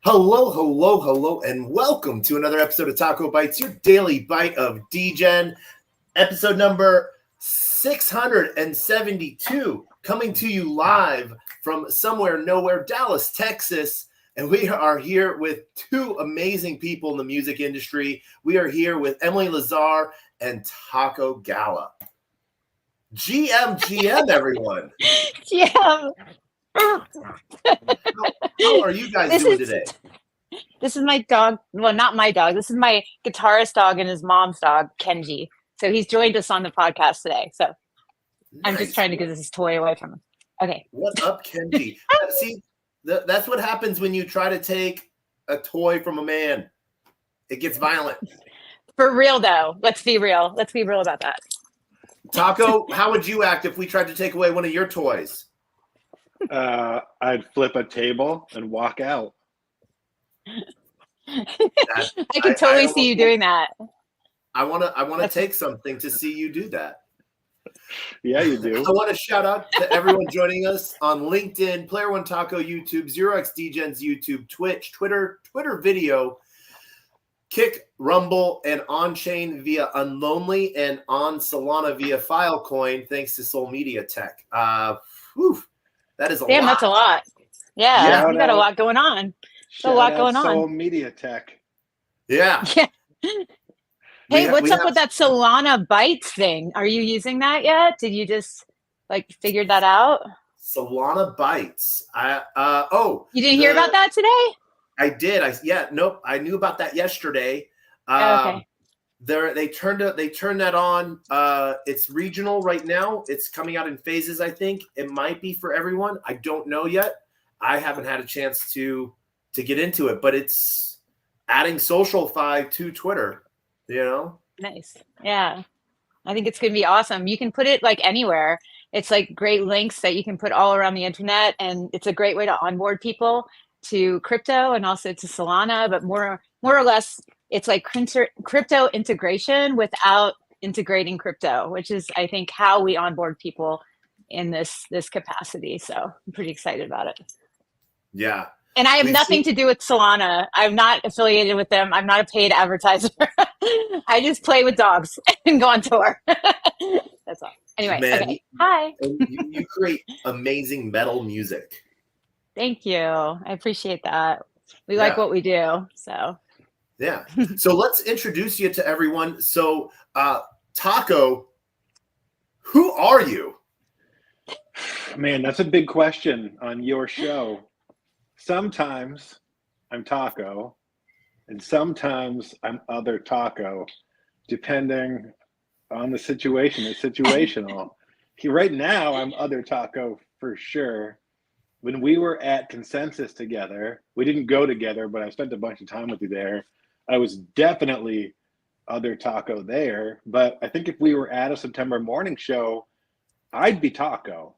Hello, and welcome to another episode of TacoBytes, your Daily Bite of Degen, episode number 672, coming to you live from somewhere, nowhere, Dallas, Texas. And we are here with two amazing people in the music industry. We are here with Emily Lazar and Taco Gala. GM, everyone. GM. How are you guys doing today? This is my dog. Well, not my dog. This is my guitarist dog and his mom's dog, Kenji. So he's joined us on the podcast today. So nice. I'm just trying to get this toy away from him. Okay. What up, Kenji? See, that's what happens when you try to take a toy from a man. It gets violent. For real, though. Let's be real. Let's be real about that. Taco, how would you act if we tried to take away one of your toys? I'd flip a table and walk out. I can totally see you doing that. I want to take something to see you do that. Yeah, you do. I want to shout out to everyone joining us on LinkedIn, Player One Taco YouTube, 0xDegens YouTube, Twitch, Twitter video, Kick, Rumble, and on-chain via Unlonely, and on Solana via Filecoin, thanks to Soul Media Tech. That is a lot. Damn, that's a lot. Yeah, you got a lot going on. A lot going on. Soul Media Tech. Yeah. Hey, what's up with that Solana Bytes thing? Are you using that yet? Did you just figure that out? Solana Bytes. You didn't hear about that today? I did. I knew about that yesterday. Okay. They turned that on. It's regional right now. It's coming out in phases, I think. It might be for everyone. I don't know yet. I haven't had a chance to get into it, but it's adding SocialFi to Twitter, Nice. Yeah. I think it's going to be awesome. You can put it anywhere. It's great links that you can put all around the internet, and it's a great way to onboard people to crypto and also to Solana, but more or less it's like crypto integration without integrating crypto, which is, I think, how we onboard people in this capacity. So I'm pretty excited about it. Yeah. And I have nothing to do with Solana. I'm not affiliated with them. I'm not a paid advertiser. I just play with dogs and go on tour. That's all. Anyway, okay. Hi. You create amazing metal music. Thank you. I appreciate that. We like what we do. So. Yeah. So let's introduce you to everyone. So, Taco, who are you? Man, that's a big question on your show. Sometimes I'm Taco, and sometimes I'm other Taco, depending on the situation. It's situational. Right now, I'm other Taco for sure. When we were at Consensus together, we didn't go together, but I spent a bunch of time with you there. I was definitely other Taco there. But I think if we were at a September morning show, I'd be Taco.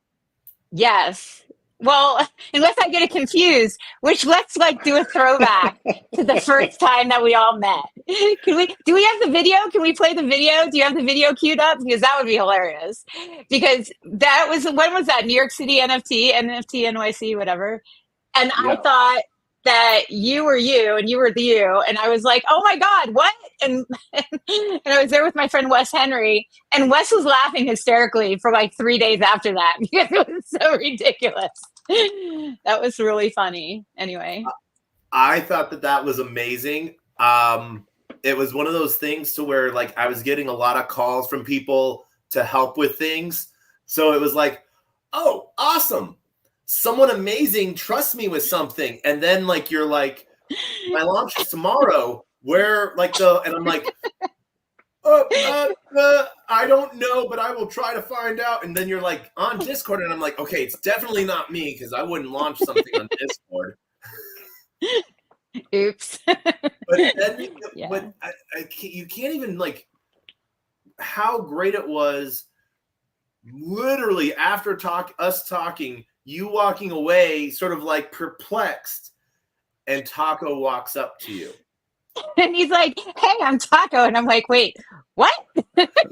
Yes. Well, unless I get it confused, let's do a throwback to the first time that we all met. Do we have the video? Can we play the video? Do you have the video queued up? Because that would be hilarious. Because when was that? New York City NFT NYC, whatever. And yeah. I thought that you were you and you were you. And I was like, oh my God, what? And I was there with my friend Wes Henry, and Wes was laughing hysterically for 3 days after that because it was so ridiculous. That was really funny. Anyway. I thought that was amazing. It was one of those things to where I was getting a lot of calls from people to help with things. So it was oh, awesome. Someone amazing trusts me with something. And then you're my launch is tomorrow. Where and I'm I don't know, but I will try to find out. And then you're on Discord, and I'm okay, it's definitely not me because I wouldn't launch something on Discord. Oops. But then, you can't even how great it was. Literally after us talking, you walking away, sort of perplexed, and Taco walks up to you. And he's like, hey, I'm Taco. And I'm like, wait, what?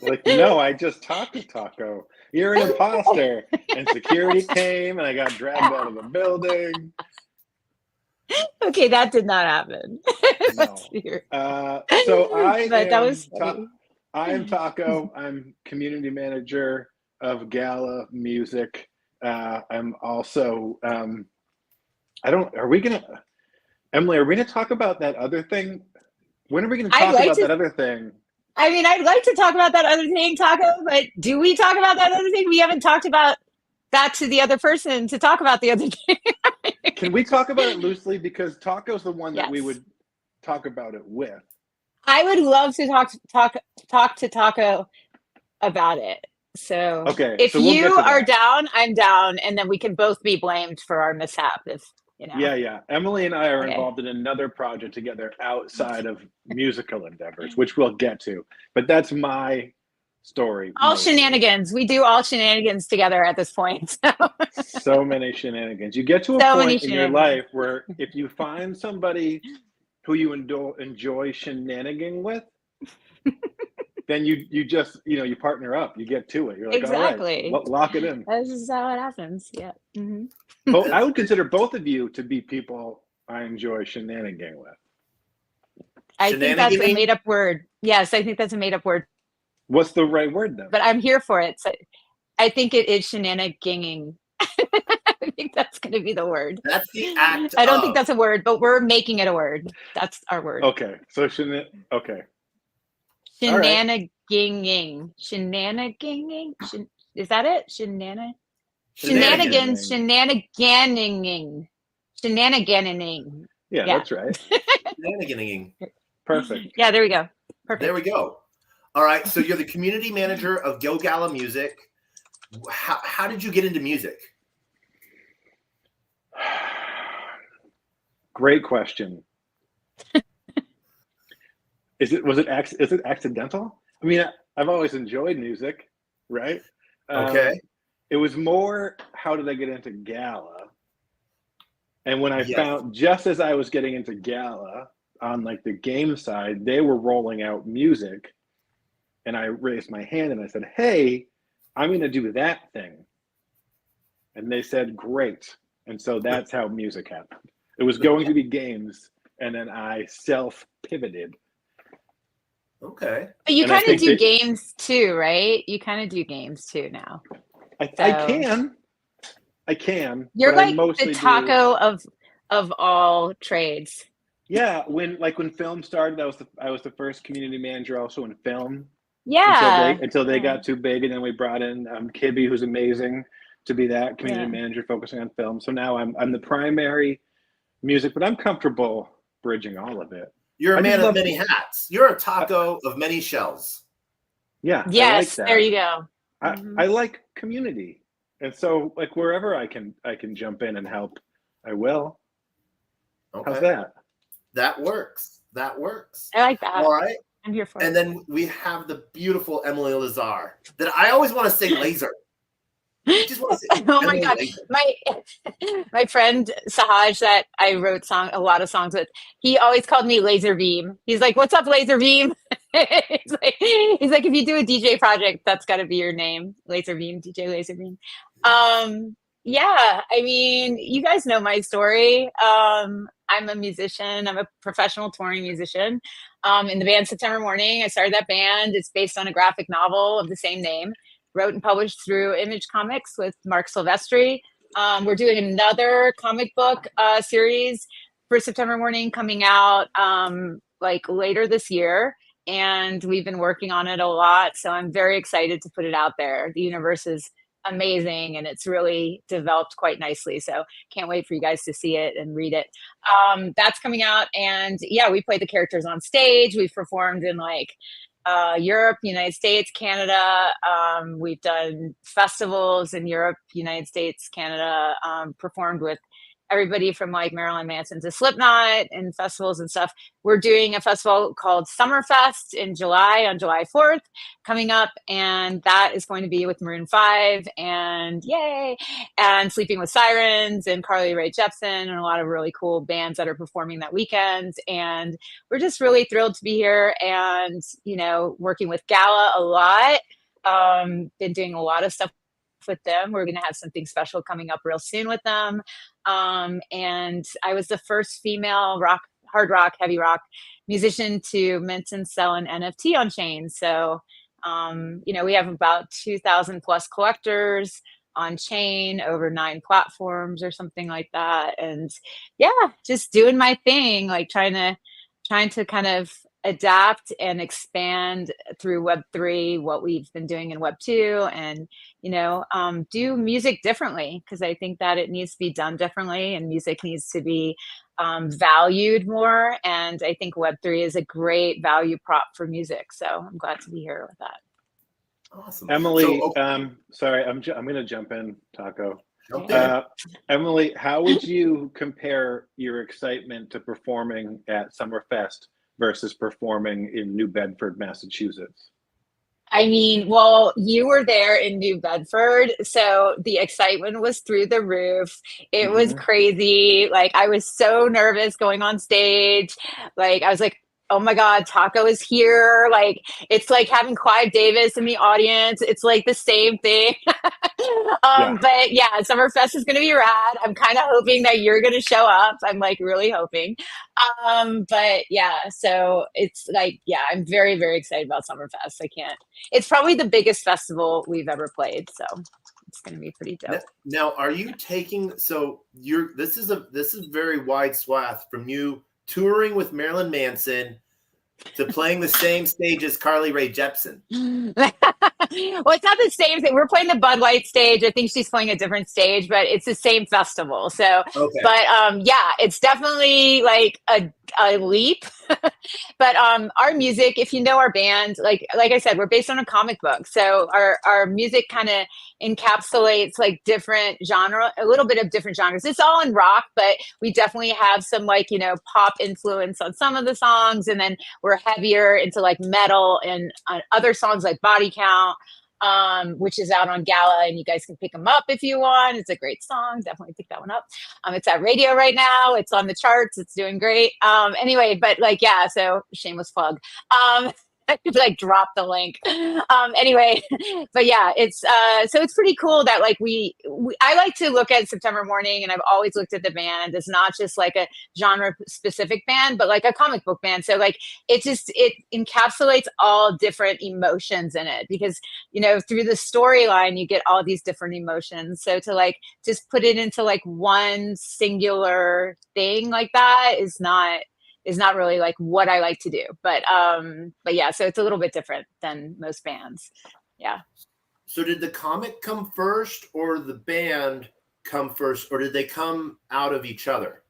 Like, no, I just talked to Taco. You're an imposter. And security came and I got dragged out of the building. Okay, that did not happen. No. Weird. So I But that was I am Taco. I'm community manager of Gala Music. I'm also Emily, are we gonna talk about that other thing? When are we gonna talk about that other thing? I mean, I'd like to talk about that other thing, Taco, but do we talk about that other thing? We haven't talked about that to the other person to talk about the other thing. Can we talk about it loosely? Because Taco's the one that we Yes. would talk about it with. I would love to talk to Taco about it. So Okay, if so we'll you get to are that. down, I'm down, and then we can both be blamed for our mishap if you know. Yeah. Emily and I are Okay. involved in another project together outside of musical endeavors, which we'll get to. But that's my story. All mostly. shenanigans. We do all shenanigans together at this point. So many shenanigans. You get to a So many point in your shenanigans. life where if you find somebody who you enjoy shenanigan with, then you just you partner up. You get to it. You're like, Exactly. all right, lock it in. This is how it happens. Yeah. Mm-hmm. But I would consider both of you to be people I enjoy shenanigan with. I think that's a Shenaniganing? made up word. Yes, I think that's a made up word. What's the right word then? But I'm here for it. So I think it is shenaniganging. I think that's going to be the word. That's the act I don't of. think that's a word, but we're making it a word. That's our word. Okay, so okay. Shenaniganging. Shenaniganging? Is that it? Shenanigans. Shenaniganing. Shenaniganing. Yeah, that's right. Shenaniganing. Perfect. Yeah, there we go. Perfect. There we go. All right, so you're the community manager of Go Gala Music. How did you get into music? Great question. Is it accidental? I mean, I've always enjoyed music, right? Okay. It was more, how did I get into Gala? And when I found, just as I was getting into Gala, on like the game side, they were rolling out music, and I raised my hand and I said, hey, I'm going to do that thing. And they said, great. And so that's how music happened. It was going to be games, and then I self-pivoted. Okay. But you kind of do games too, right? You kind of do games too now. I can. You're like the Taco of all trades. Yeah, when film started, I was the first community manager also in film. Yeah. Until they got too big, and then we brought in Kibby, who's amazing, to be that community manager focusing on film. So now I'm the primary music, but I'm comfortable bridging all of it. You're a man of many hats. You're a taco of many shells. Yeah. Yes, I like that. there you go. I like community, and so like wherever I can jump in and help, I will. Okay. How's that? That works. I like that. All right. I'm here for it. And then we have the beautiful Emily Lazar. That I always want to say laser. I just want to say. Oh my God, my friend Sahaj that I wrote a lot of songs with, he always called me Laser Beam. He's like, "What's up, Laser Beam?" he's like, if you do a DJ project, that's got to be your name, Laser Beam, DJ Laser Beam. Yeah, I mean, you guys know my story. I'm a musician. I'm a professional touring musician. In the band September Morning, I started that band. It's based on a graphic novel of the same name. Wrote and published through Image Comics with Mark Silvestri. We're doing another comic book series for September Morning coming out like later this year. And we've been working on it a lot. So I'm very excited to put it out there. The universe is amazing and it's really developed quite nicely. So can't wait for you guys to see it and read it. That's coming out. And yeah, we play the characters on stage. We've performed in like Europe, United States, Canada. We've done festivals in Europe, United States, Canada, performed with everybody from like Marilyn Manson to Slipknot and festivals and stuff. We're doing a festival called Summerfest in July, on July 4th coming up. And that is going to be with Maroon 5 and yay, and Sleeping with Sirens and Carly Rae Jepsen and a lot of really cool bands that are performing that weekend. And we're just really thrilled to be here and, you know, working with Gala a lot. Been doing a lot of stuff with them. We're going to have something special coming up real soon with them. And I was the first female hard rock, heavy rock musician to mint and sell an NFT on chain. So, you know, we have about 2,000 plus collectors on chain, over 9 platforms or something like that. And yeah, just doing my thing, like trying to kind of adapt and expand through Web3 what we've been doing in Web2, and you know, do music differently, because I think that it needs to be done differently and music needs to be valued more. And I think Web3 is a great value prop for music. So I'm glad to be here with that. Awesome. Emily, sorry, I'm going to jump in, Taco. Emily, how would you compare your excitement to performing at Summerfest versus performing in New Bedford, Massachusetts? I mean, well, you were there in New Bedford, so the excitement was through the roof. It was crazy. Like, I was so nervous going on stage. Like, I was like, oh my God, Taco is here. Like, it's like having Clive Davis in the audience. It's like the same thing. But yeah, Summerfest is going to be rad. I'm kind of hoping that you're going to show up. I'm like really hoping. But yeah, so it's like, yeah, I'm very, very excited about Summerfest. It's probably the biggest festival we've ever played. So it's going to be pretty dope. Now, are you taking, this is very wide swath from you touring with Marilyn Manson to playing the same stage as Carly Rae Jepsen. Well, it's not the same thing. We're playing the Bud Light stage. I think she's playing a different stage, but it's the same festival. So, okay. But yeah, it's definitely like a leap. But our music, if you know our band, like I said, we're based on a comic book. So our music kind of encapsulates like different genre, a little bit of different genres. It's all in rock, but we definitely have some like, you know, pop influence on some of the songs. And then we're heavier into like metal and other songs like Body Count, which is out on Gala, and you guys can pick them up if you want. It's a great song. Definitely pick that one up. It's at radio right now. It's on the charts. It's doing great. Anyway, but like, yeah, so shameless plug. I could like drop the link. Anyway, but yeah, it's so it's pretty cool that like I like to look at September Morning, and I've always looked at the band as not just like a genre specific band, but like a comic book band. So like it encapsulates all different emotions in it, because you know, through the storyline you get all these different emotions. So to like just put it into like one singular thing like that is not really like what I like to do. But yeah, so it's a little bit different than most bands. Yeah. So did the comic come first or the band come first, or did they come out of each other?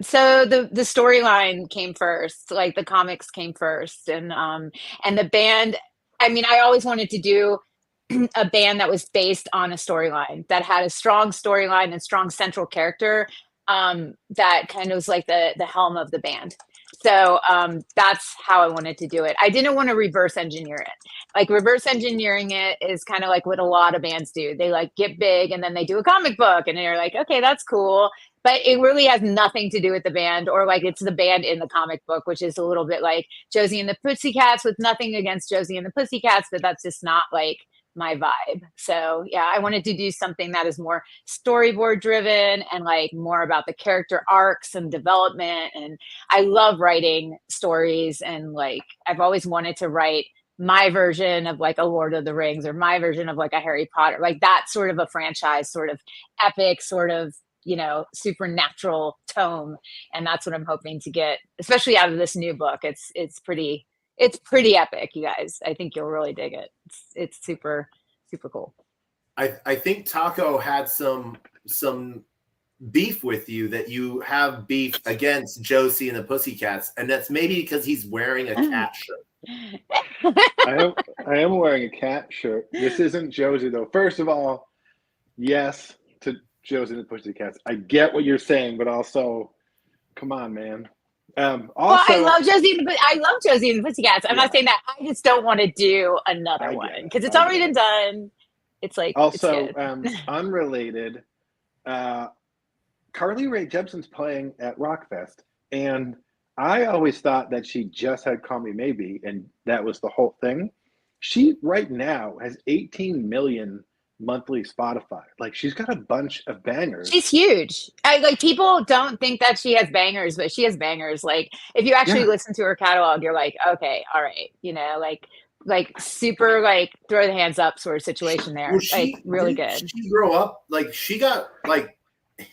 So the storyline came first, like the comics came first, and the band, I mean, I always wanted to do a band that was based on a storyline, that had a strong storyline and strong central character, that kind of was like the helm of the band. So that's how I wanted to do it. I didn't want to reverse engineer it. Like reverse engineering it is kind of like what a lot of bands do. They like get big and then they do a comic book and they're like, okay, that's cool. But it really has nothing to do with the band, or like it's the band in the comic book, which is a little bit like Josie and the Pussycats, with nothing against Josie and the Pussycats, but that's just not like my vibe. So yeah, I wanted to do something that is more storyboard driven and like more about the character arcs and development. And I love writing stories, and like I've always wanted to write my version of like a Lord of the Rings, or my version of like a Harry Potter, like that sort of a franchise, sort of epic, sort of, you know, supernatural tome. And that's what I'm hoping to get, especially out of this new book. It's pretty epic, you guys. I think you'll really dig it. It's super, super cool. I think Taco had some beef with you, that you have beef against Josie and the Pussycats, and that's maybe because he's wearing a cat shirt. I am wearing a cat shirt. This isn't Josie though. First of all, yes, to Josie and the Pussycats. I get what you're saying, but also, come on, man. Well, Also, I love Josie and the Pussycats. I'm Yeah. not saying that. I just don't want to do another I one get it. because it's I already get been it. done. It's like Also, it's good. unrelated, Carly Rae Jepsen's playing at Rockfest, and I always thought that she just had Call Me Maybe, and that was the whole thing. She right now has 18 million monthly Spotify. Like, she's got a bunch of bangers. She's huge. Like people don't think that she has bangers, but she has bangers. Like if you actually Yeah. listen to her catalog, you're like, okay, all right, like super like throw the hands up sort of situation there. Well, Like really good. She grow up like she got like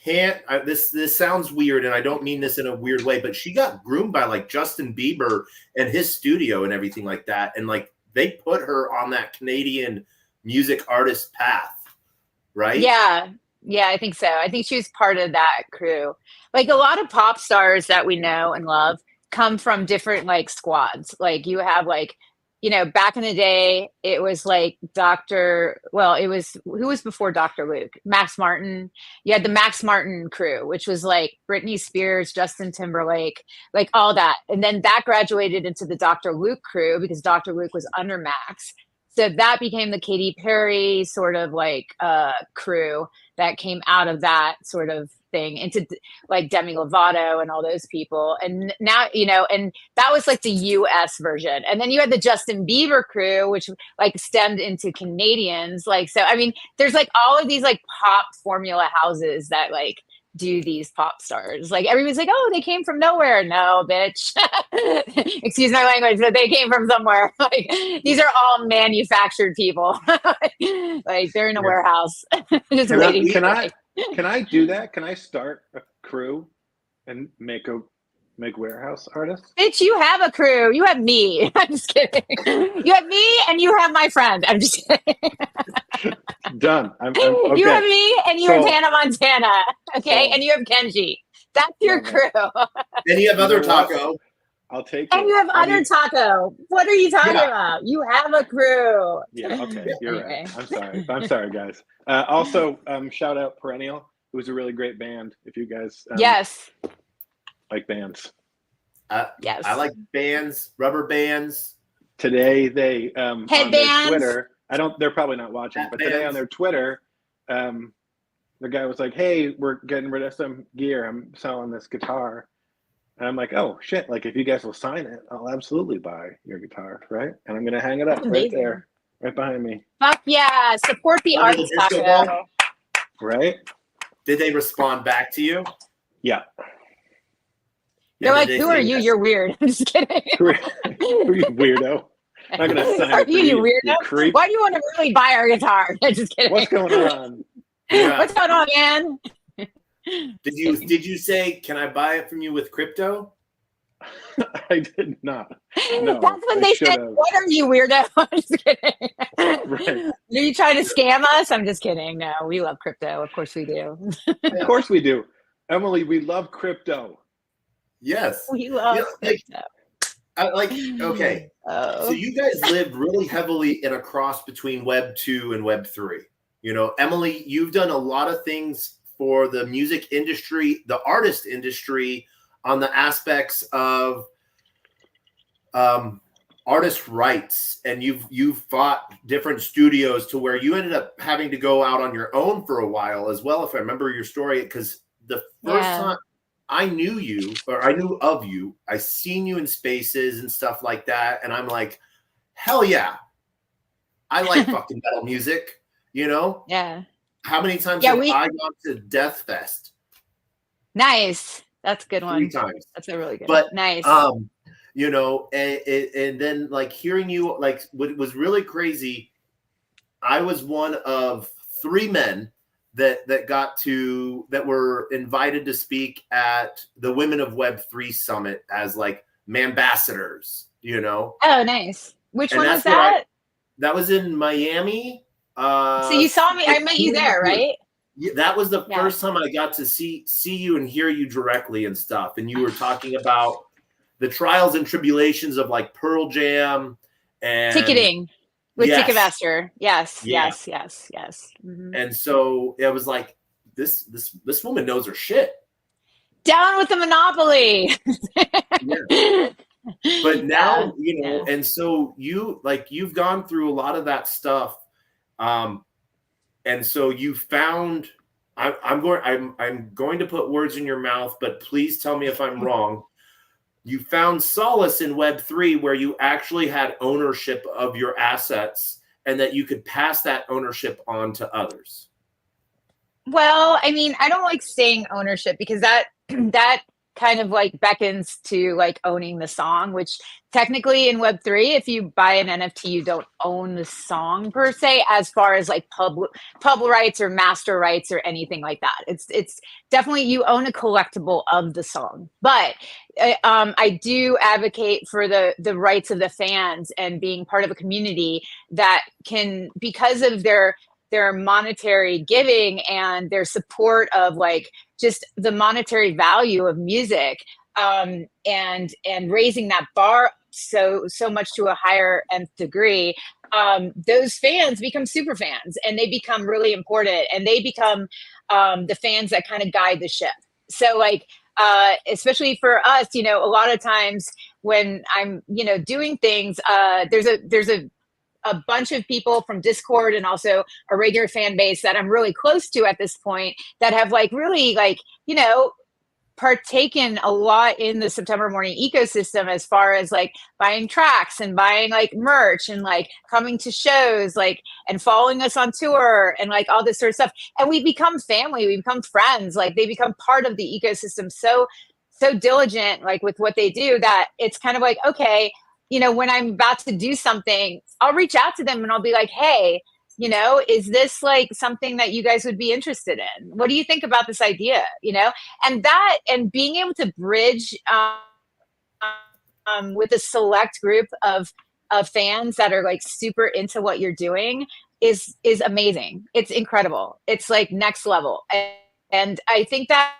this sounds weird, and I don't mean this in a weird way, but she got groomed by like Justin Bieber and his studio and everything like that, and like they put her on that Canadian music artist path, right? Yeah. Yeah, I think so. I think she was part of that crew. Like a lot of pop stars that we know and love come from different like squads. Like you have like, back in the day, it was like who was before Dr. Luke? Max Martin. You had the Max Martin crew, which was like Britney Spears, Justin Timberlake, like all that. And then that graduated into the Dr. Luke crew because Dr. Luke was under Max. So that became the Katy Perry sort of like crew that came out of that sort of thing into like Demi Lovato and all those people. And now, and that was like the US version. And then you had the Justin Bieber crew, which like stemmed into Canadians. Like, so, I mean, there's like all of these like pop formula houses that like do these pop stars. Like everybody's like, oh, they came from nowhere. No, bitch. Excuse my language, but they came from somewhere. Like these are all manufactured people. Like they're in a warehouse just waiting. Can I do that? Can I start a crew and make warehouse artists? Bitch, you have a crew. You have me. I'm just kidding. You have me and you have my friend. I'm just kidding. Done. I'm okay. You have me and you have Hannah Montana. Okay. And you have Kenji. That's your crew. And you have other Taco. I'll take it. And you have other Taco. What are you talking about? You have a crew. Yeah, okay. You're right. I'm sorry, guys. Also, shout out Perennial. It was a really great band. If you guys yes. like bands. Yes. I like bands, rubber bands. Today they on their Twitter. They're probably not watching, but today on their Twitter, the guy was like, hey, we're getting rid of some gear. I'm selling this guitar. And I'm like, oh shit, like if you guys will sign it, I'll absolutely buy your guitar, right? And I'm gonna hang it up right there, right behind me. Fuck yeah. Support the arts, Taco. Right? Did they respond back to you? Yeah. They're like, who are you? You're weird. I'm just kidding. Who are you, weirdo? I'm not gonna sign it. You weirdo? Creep. Why do you want to really buy our guitar? I'm just kidding. What's going on? Yeah. What's going on, man? Did you say, can I buy it from you with crypto? I did not. No, that's when they said, what are you, weirdo? I'm just kidding. Right. Are you trying to scam us? I'm just kidding. No, we love crypto. Of course we do. Of course we do. Emily, we love crypto. Yes. We love crypto. Okay. So you guys lived really heavily in a cross between Web2 and Web3. Emily, you've done a lot of things for the music industry, the artist industry, on the aspects of artist rights, and you've fought different studios to where you ended up having to go out on your own for a while as well, if I remember your story, because the first time I knew you, or I knew of you, I seen you in spaces and stuff like that, and I'm like, hell yeah, I like fucking metal music, Yeah. How many times have I gone to Death Fest? Nice. That's a good one. 3 times. That's a really good one. But nice. And then like hearing you, like what was really crazy, I was one of 3 men that were invited to speak at the Women of Web3 Summit as like ambassadors, Oh, nice. Which one was that? That was in Miami. So you saw me. I met you there, right? Yeah, that was the first time I got to see you and hear you directly and stuff. And you were talking about the trials and tribulations of like Pearl Jam and ticketing with Ticketmaster. Yes. Mm-hmm. And so it was like this woman knows her shit. Down with the monopoly. Yeah. But now, Yeah. and so you've gone through a lot of that stuff. And so you found, I'm going to put words in your mouth, but please tell me if I'm wrong. You found solace in Web3 where you actually had ownership of your assets and that you could pass that ownership on to others. Well, I mean, I don't like saying ownership because that kind of like beckons to like owning the song, which technically in Web3, if you buy an NFT, you don't own the song per se, as far as like pub rights or master rights or anything like that. It's definitely, you own a collectible of the song. But I do advocate for the rights of the fans and being part of a community that can, because of their monetary giving and their support of like just the monetary value of music, and raising that bar so much to a higher nth degree, those fans become super fans and they become really important and they become the fans that kind of guide the ship. So like, especially for us, a lot of times when I'm, doing things, there's a bunch of people from Discord and also a regular fan base that I'm really close to at this point that have like really like, partaken a lot in the September Morning ecosystem, as far as like buying tracks and buying like merch and like coming to shows, like, and following us on tour and like all this sort of stuff. And we become family, we become friends, like they become part of the ecosystem so diligent, like with what they do, that it's kind of like, okay, when I'm about to do something, I'll reach out to them and I'll be like, hey, is this like something that you guys would be interested in? What do you think about this idea? And being able to bridge with a select group of fans that are like super into what you're doing is amazing. It's incredible. It's like next level. And I think that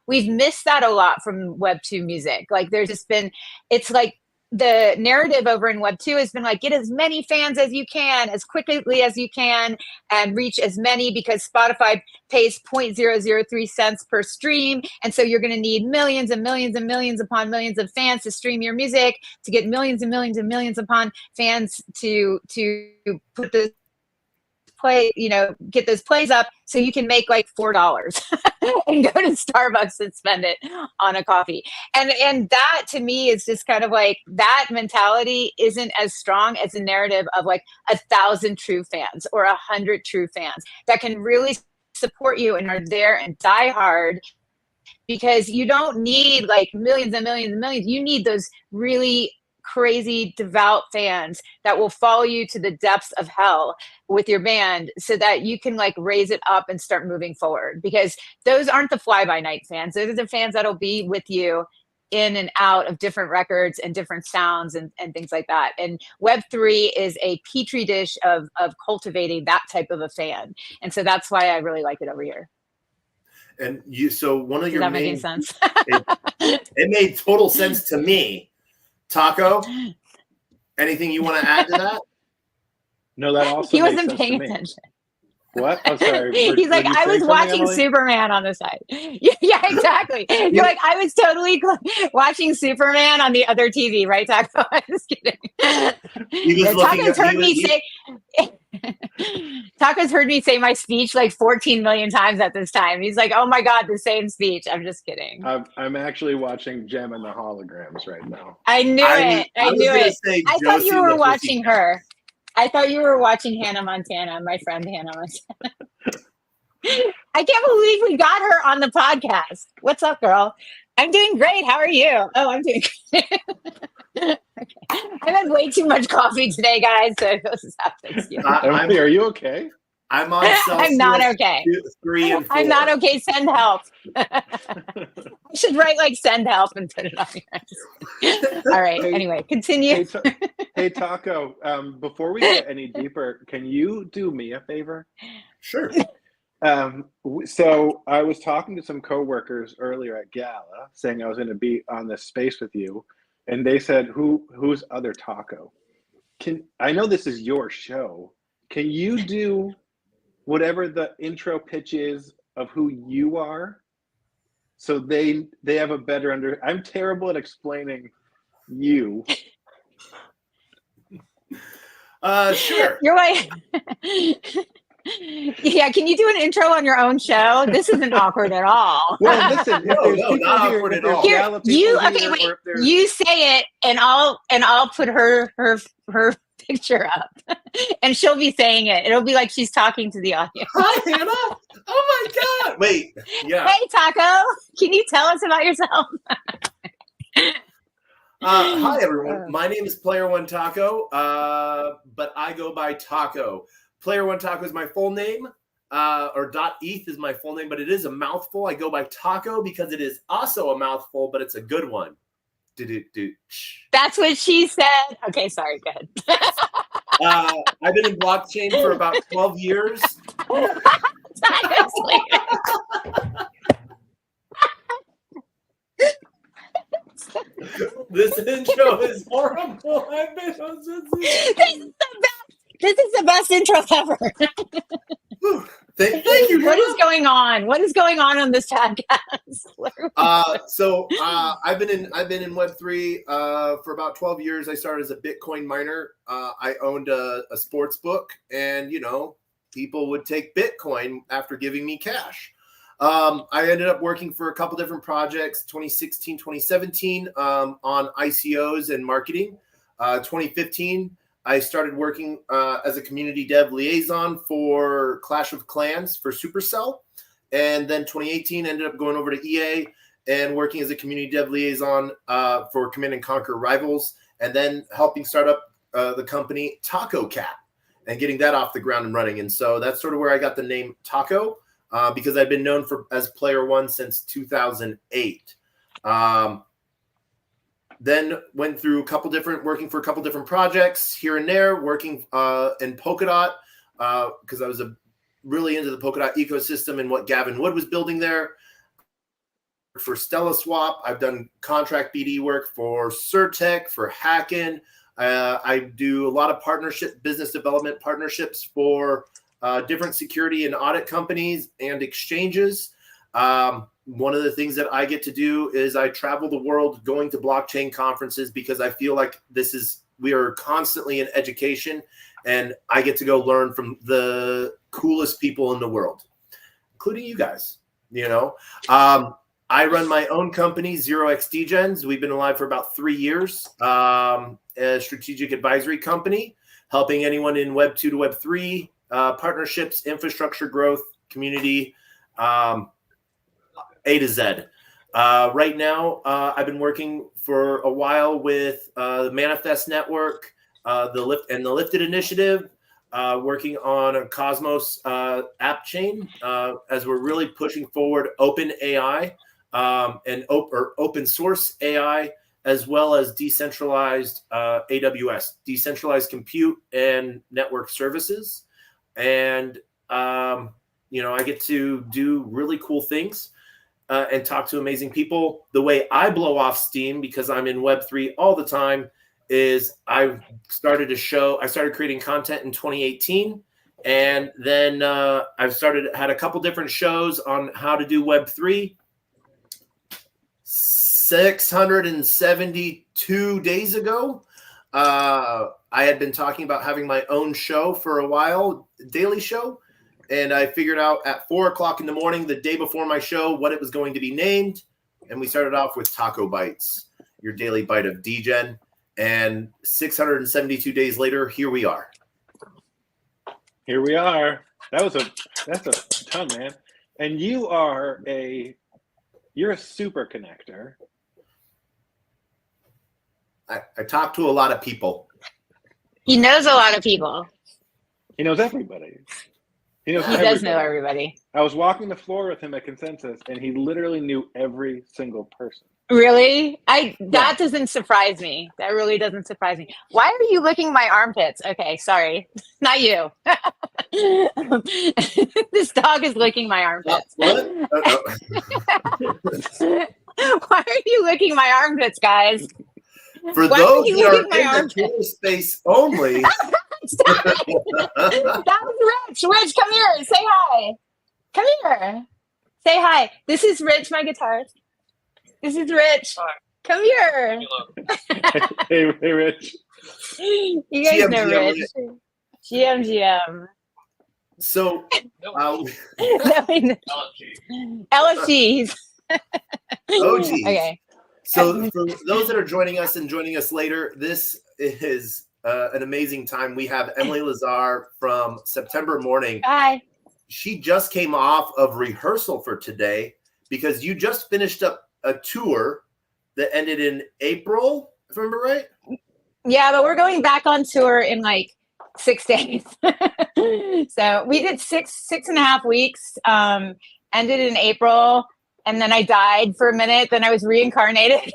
we've missed that a lot from Web2 music. Like there's just been, it's like, the narrative over in Web2 has been like, get as many fans as you can, as quickly as you can, and reach as many, because Spotify pays 0.003 cents per stream. And so you're going to need millions and millions and millions upon millions of fans to stream your music, to get millions and millions and millions upon fans to put the get those plays up so you can make like $4 and go to Starbucks and spend it on a coffee. And that to me is just kind of like, that mentality isn't as strong as a narrative of like 1,000 true fans or 100 true fans that can really support you and are there and die hard, because you don't need like millions and millions and millions. You need those really crazy devout fans that will follow you to the depths of hell with your band, so that you can like raise it up and start moving forward. Because those aren't the fly-by-night fans. Those are the fans that'll be with you in and out of different records and different sounds and things like that. And Web3 is a petri dish of cultivating that type of a fan. And so that's why I really like it over here. And so one of Does your that main, make any sense? it made total sense to me. Taco, anything you want to add to that? No, that also he makes wasn't sense paying to me. attention. What? I'm sorry. He's like, I was watching Superman on the side. Yeah, exactly. You're like, I was totally watching Superman on the other TV, right, Taco? I'm just kidding. Taco's heard me say my speech like 14 million times at this time. He's like, oh my God, the same speech. I'm just kidding. I'm actually watching Gem and the Holograms right now. I knew it. I thought you were watching her. I thought you were watching Hannah Montana, my friend Hannah Montana. I can't believe we got her on the podcast. What's up, girl? I'm doing great. How are you? Oh, I'm doing great. Okay. I've had way too much coffee today, guys. So this happens. Are you okay? I'm on Celsius. I'm not okay. 3 and 4. I'm not okay. Send help. I should write like send help and put it on here. All right. Hey, anyway, continue. Hey, Taco, before we get any deeper, can you do me a favor? Sure. So I was talking to some coworkers earlier at Gala, saying I was going to be on this space with you, and they said, "Who's other Taco?" I know this is your show. Can you do whatever the intro pitch is of who you are, so they have a better I'm terrible at explaining you. Sure. You're like, yeah. Can you do an intro on your own show? This isn't awkward at all. Well, listen, if there's No, people not here, awkward if at there's all. Here, gala people you here, okay? or Wait, if there's you say it, and I'll put her picture up, and she'll be saying it. It'll be like she's talking to the audience. Hi, Hannah. Oh my God. Wait. Yeah. Hey, Taco, can you tell us about yourself? Hi, everyone. My name is Player One Taco, but I go by Taco. Player One Taco is my full name, or .eth is my full name, but it is a mouthful. I go by Taco because it is also a mouthful, but it's a good one. That's what she said. Okay, sorry, go ahead. I've been in blockchain for about 12 years. This intro is horrible. This is the best intro ever. Thank you. What is going on? What is going on this podcast? So I've been in Web3 for about 12 years. I started as a Bitcoin miner. I owned a sports book, and people would take Bitcoin after giving me cash. I ended up working for a couple different projects, 2016, 2017, on ICOs and marketing. 2015, I started working as a community dev liaison for Clash of Clans for Supercell. And then 2018, ended up going over to EA and working as a community dev liaison for Command & Conquer Rivals, and then helping start up the company TacoCat and getting that off the ground and running. And so that's sort of where I got the name Taco. Because I've been known as Player One since 2008. Then went through working for a couple different projects here and there, working in Polkadot because I was really into the Polkadot ecosystem and what Gavin Wood was building there. For Stella Swap, I've done contract BD work for Surtech, for Hacken. I do a lot of business development partnerships for different security and audit companies and exchanges. One of the things that I get to do is I travel the world going to blockchain conferences because I feel like we are constantly in education, and I get to go learn from the coolest people in the world, including you guys. I run my own company, 0x Degens. We've been alive for about 3 years, a strategic advisory company, helping anyone in Web 2 to Web 3, partnerships, infrastructure growth, community, A to Z. Right now, I've been working for a while with the Manifest Network, the Lifted Initiative, working on a Cosmos app chain as we're really pushing forward open AI and open source AI, as well as decentralized AWS, decentralized compute and network services. And, I get to do really cool things and talk to amazing people. The way I blow off steam, because I'm in Web3 all the time, is I started creating content in 2018. And then had a couple different shows on how to do Web3. 672 days ago, I had been talking about having my own show for a while, daily show. And I figured out at 4 o'clock in the morning, the day before my show, what it was going to be named. And we started off with TacoBytes, your daily bite of Degen. And 672 days later, here we are. Here we are. That's a ton, man. And you're a super connector. I talk to a lot of people. He knows a lot of people. He knows everybody. He does know everybody. I was walking the floor with him at Consensus, and he literally knew every single person. Really? That doesn't surprise me. That really doesn't surprise me. Why are you licking my armpits? Okay, sorry. Not you. This dog is licking my armpits. What? Why are you licking my armpits, guys? For those that are in the Twitter space only. That was Rich. Rich, come here. Say hi. Come here. Say hi. This is Rich, my guitarist. This is Rich. Hi. Come here. Hey, Rich. You guys know GM. Rich. GM. So, No, No, we know. LFG. He's oh geez. okay. So for those that are joining us later, this is an amazing time. We have Emily Lazar from September Morning. Hi. She just came off of rehearsal for today because you just finished up a tour that ended in April, if I remember right. Yeah, but we're going back on tour in like 6 days. So we did six and a half weeks, ended in April, and then I died for a minute. Then I was reincarnated.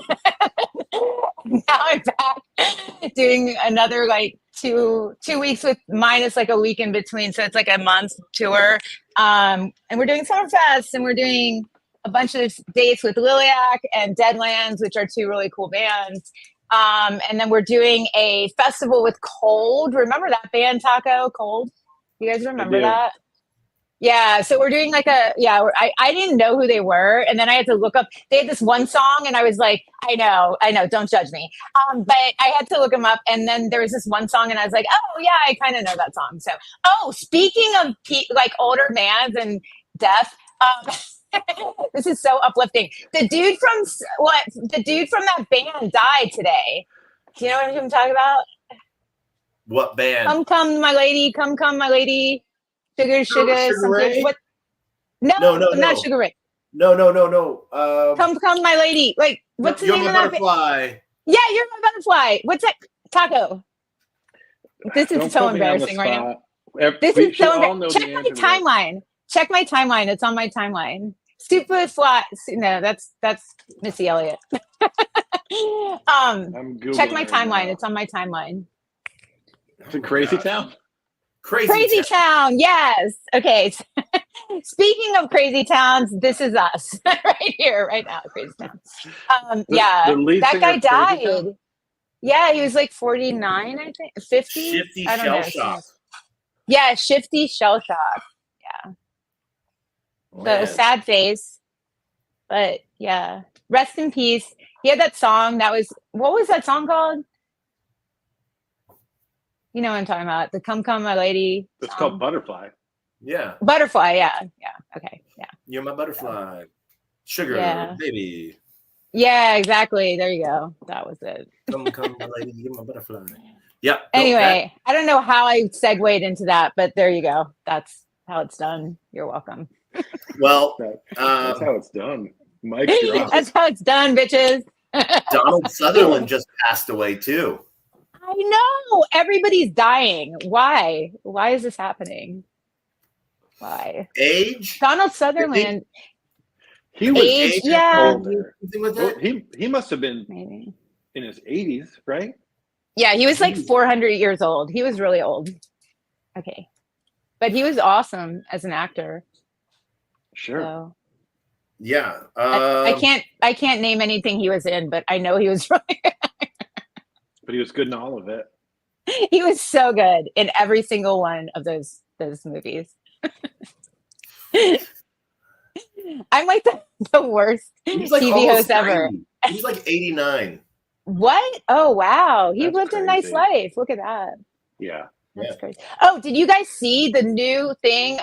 Now I'm back doing another like two weeks with minus like a week in between. So it's like a month tour. And we're doing Summerfest, and we're doing a bunch of dates with Liliac and Deadlands, which are two really cool bands. And then we're doing a festival with Cold. Remember that band, Taco? Cold? You guys remember that? Yeah, so we're doing like I didn't know who they were, and then I had to look up. They had this one song, and I was like, I know, don't judge me. But I had to look them up, and then there was this one song, and I was like, oh yeah, I kind of know that song. So, speaking of like older bands and death, this is so uplifting. The dude from that band died today. Do you know what I'm talking about? What band? Come, my lady. Come, my lady. Sugar, something. Ray? What? No, not Sugar Ray. No. Come, my lady. Like, what's the name of that butterfly? Yeah, you're my butterfly. What's that? Taco. This is so embarrassing right now. This is so embarrassing. Check my timeline. Check my timeline. It's on my timeline. Super fly. No, that's Missy Elliott. Check my timeline. It's on my timeline. It's in Crazy Town. Crazy Town. Yes. Okay. Speaking of crazy towns, this is us right here, right now. Crazy Town. That guy died. Yeah, he was like 49, I think. 50. Shifty I don't Shell know. Shock. Yeah, Shifty Shell Shock. Yeah. So sad face. But yeah. Rest in peace. He had that song what was that song called? You know what I'm talking about. The Come My Lady. It's called Butterfly. Yeah. Butterfly, yeah. Okay. Yeah. You're my butterfly. Sugar, baby. Yeah, exactly. There you go. That was it. Come, my lady, you're my butterfly. Yeah. Anyway, I don't know how I segued into that, but there you go. That's how it's done. You're welcome. Well, that's how it's done. Mike, that's how it's done, bitches. Donald Sutherland just passed away too. I know. Everybody's dying. Why? Why is this happening? Why? Age? Donald Sutherland. He was age, yeah. Well, he must have been maybe in his 80s, right? Yeah, he was like 400 years old. He was really old. Okay. But he was awesome as an actor. Sure. So. Yeah. I can't name anything he was in, but I know he was really good. But he was good in all of it. He was so good in every single one of those movies. I'm like the worst TV host ever. He's like 89. What? Oh wow. He lived crazy. A nice life. Look at that. Yeah. That's crazy. Oh, did you guys see the new thing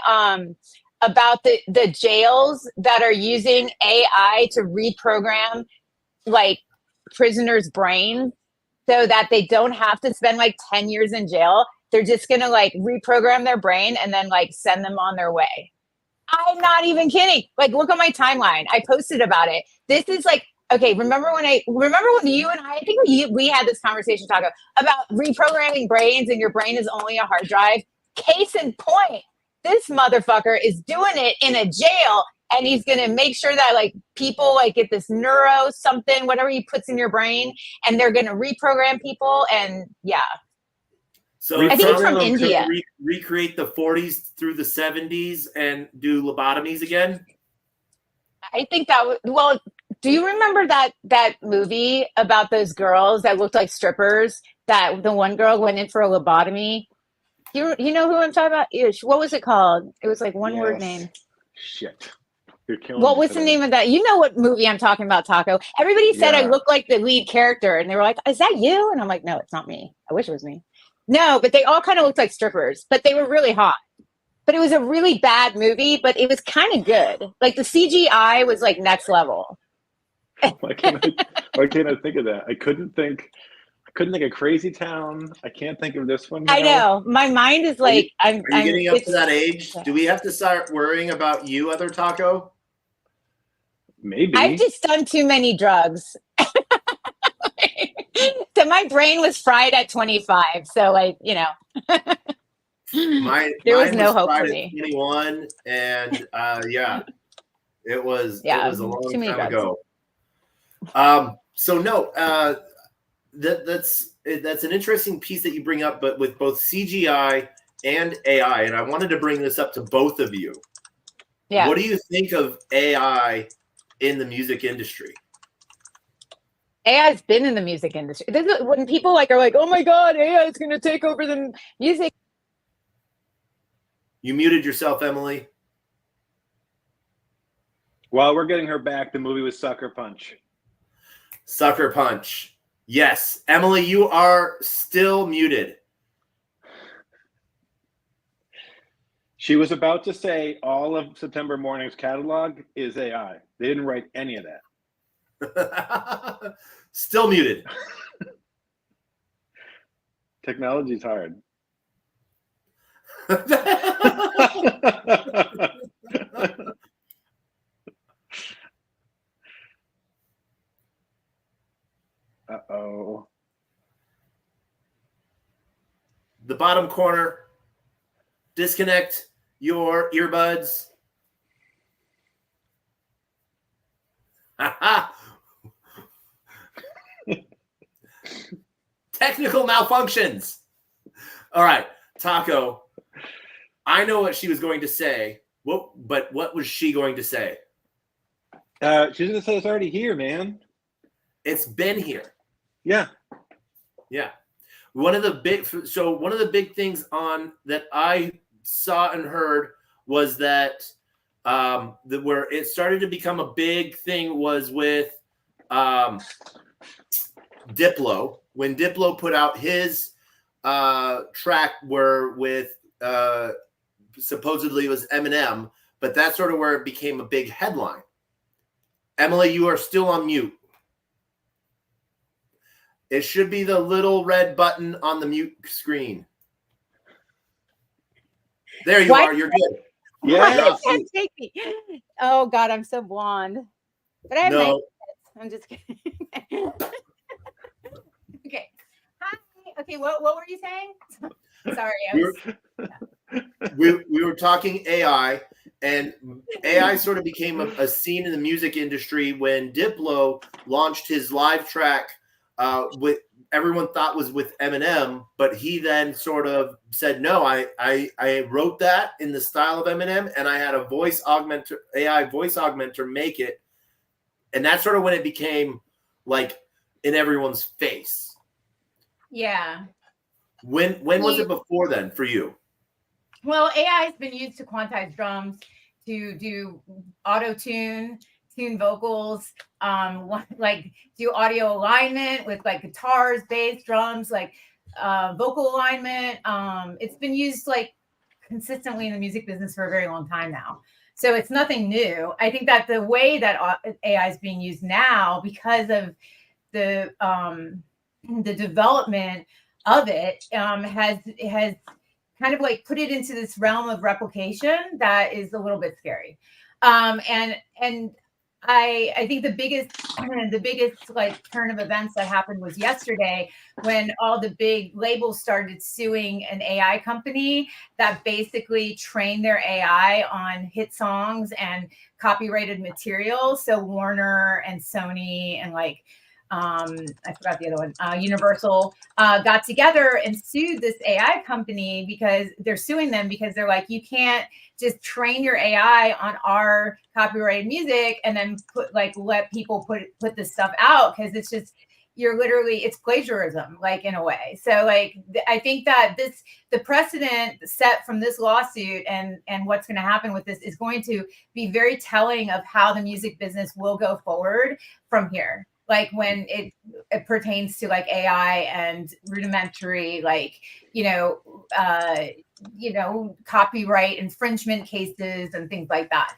about the jails that are using AI to reprogram like prisoners' brains so that they don't have to spend like 10 years in jail? They're just gonna like reprogram their brain and then like send them on their way. I'm not even kidding. Like, look at my timeline. I posted about it. This is like, okay, remember when you and I think we had this conversation, Taco, about reprogramming brains and your brain is only a hard drive? Case in point, this motherfucker is doing it in a jail, and he's going to make sure that like people like get this neuro something, whatever he puts in your brain, and they're going to reprogram people. And yeah. So I think it's from India. Recreate the 40s through the 70s and do lobotomies again? I think do you remember that movie about those girls that looked like strippers, that the one girl went in for a lobotomy? You know who I'm talking about? What was it called? It was like one word name. Shit. You're killing What me was the today. name of that? You know what movie I'm talking about, Taco. Everybody said I Yeah. look like the lead character, and they were like, "Is that you?" And I'm like, "No, it's not me. I wish it was me." No, but they all kind of looked like strippers, but they were really hot. But it was a really bad movie, but it was kind of good. Like the CGI was like next level. Why can't I think of that? I couldn't think of Crazy Town. I can't think of this one now. I know. My mind is like, are you getting up to that age? Do we have to start worrying about you, other Taco? Maybe. I've just done too many drugs. So my brain was fried at 25. So like, you know, there was no hope for me. 21, and yeah, it was a long time ago. So no, that's an interesting piece that you bring up, but with both CGI and AI, and I wanted to bring this up to both of you. Yeah. What do you think of AI in the music industry? AI's been in the music industry. This is when people like are like, "Oh my God, AI is going to take over the music." You muted yourself, Emily. While we're getting her back, the movie was Sucker Punch. Sucker Punch. Yes, Emily, you are still muted. She was about to say all of September Morning's catalog is AI. They didn't write any of that. Still muted. Technology's hard. Uh-oh. The bottom corner. Disconnect your earbuds. Technical malfunctions. All right, Taco. I know what she was going to say. But what was she going to say? She's going to say it's already here, man. It's been here. Yeah. Yeah. One of the big things on that I saw and heard was that where it started to become a big thing was with Diplo. When Diplo put out his track where with supposedly it was Eminem, but that's sort of where it became a big headline. Emily, you are still on mute. It should be the little red button on the mute screen. There you are. You're good. Yeah. Can't take me. Oh God, I'm so blonde. But I have nice kids. I'm just kidding. Okay. Hi. Okay. What were you saying? Sorry. We were talking AI, and AI sort of became a scene in the music industry when Diplo launched his live track. With everyone thought was with Eminem, but he then sort of said, no, I wrote that in the style of Eminem, and I had a AI voice augmenter make it. And that's sort of when it became like in everyone's face. Yeah. When was it before then for you? Well, AI has been used to quantize drums, to do auto-tune, tune vocals, like do audio alignment with like guitars, bass, drums, like vocal alignment. It's been used like consistently in the music business for a very long time now. So it's nothing new. I think that the way that AI is being used now, because of the development of it, has kind of like put it into this realm of replication that is a little bit scary. And I think the biggest like turn of events that happened was yesterday when all the big labels started suing an AI company that basically trained their AI on hit songs and copyrighted material. So Warner and Sony and like I forgot the other one, Universal, got together and sued this AI company because they're suing them because they're like, you can't just train your AI on our copyrighted music and then let people put this stuff out, because you're literally, it's plagiarism, like in a way. So like, I think that the precedent set from this lawsuit and what's going to happen with this is going to be very telling of how the music business will go forward from here. Like when it pertains to like AI and rudimentary, like, copyright infringement cases and things like that.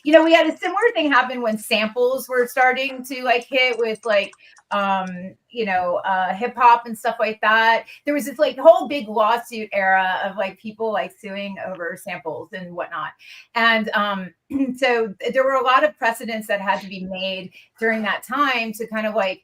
We had a similar thing happen when samples were starting to like hit with like, hip hop and stuff like that. There was this like whole big lawsuit era of like people like suing over samples and whatnot. And so there were a lot of precedents that had to be made during that time to kind of like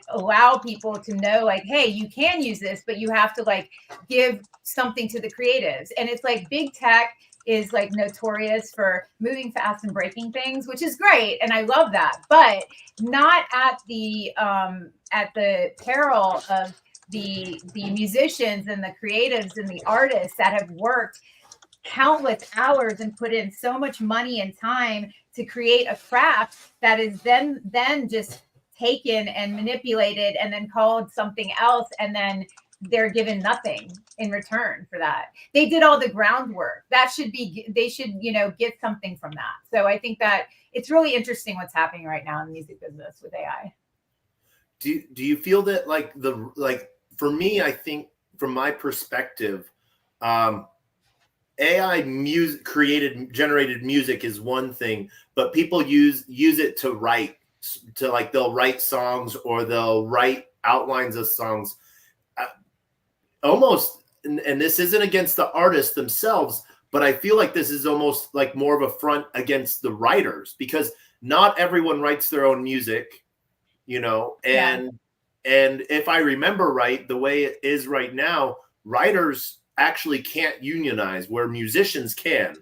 allow people to know like, hey, you can use this, but you have to like give something to the creatives. And it's like big tech is like notorious for moving fast and breaking things, which is great. And I love that, but not at the peril of the musicians and the creatives and the artists that have worked countless hours and put in so much money and time to create a craft that is then just taken and manipulated and then called something else, and then they're given nothing in return for that. They did all the groundwork. They should get something from that. So I think that it's really interesting what's happening right now in the music business with AI. Do you feel that for me, I think from my perspective, AI generated music is one thing, but people use it to write, they'll write songs or they'll write outlines of songs. Almost, and this isn't against the artists themselves, but I feel like this is almost like more of a front against the writers, because not everyone writes their own music, and if I remember right, the way it is right now, writers actually can't unionize where musicians can.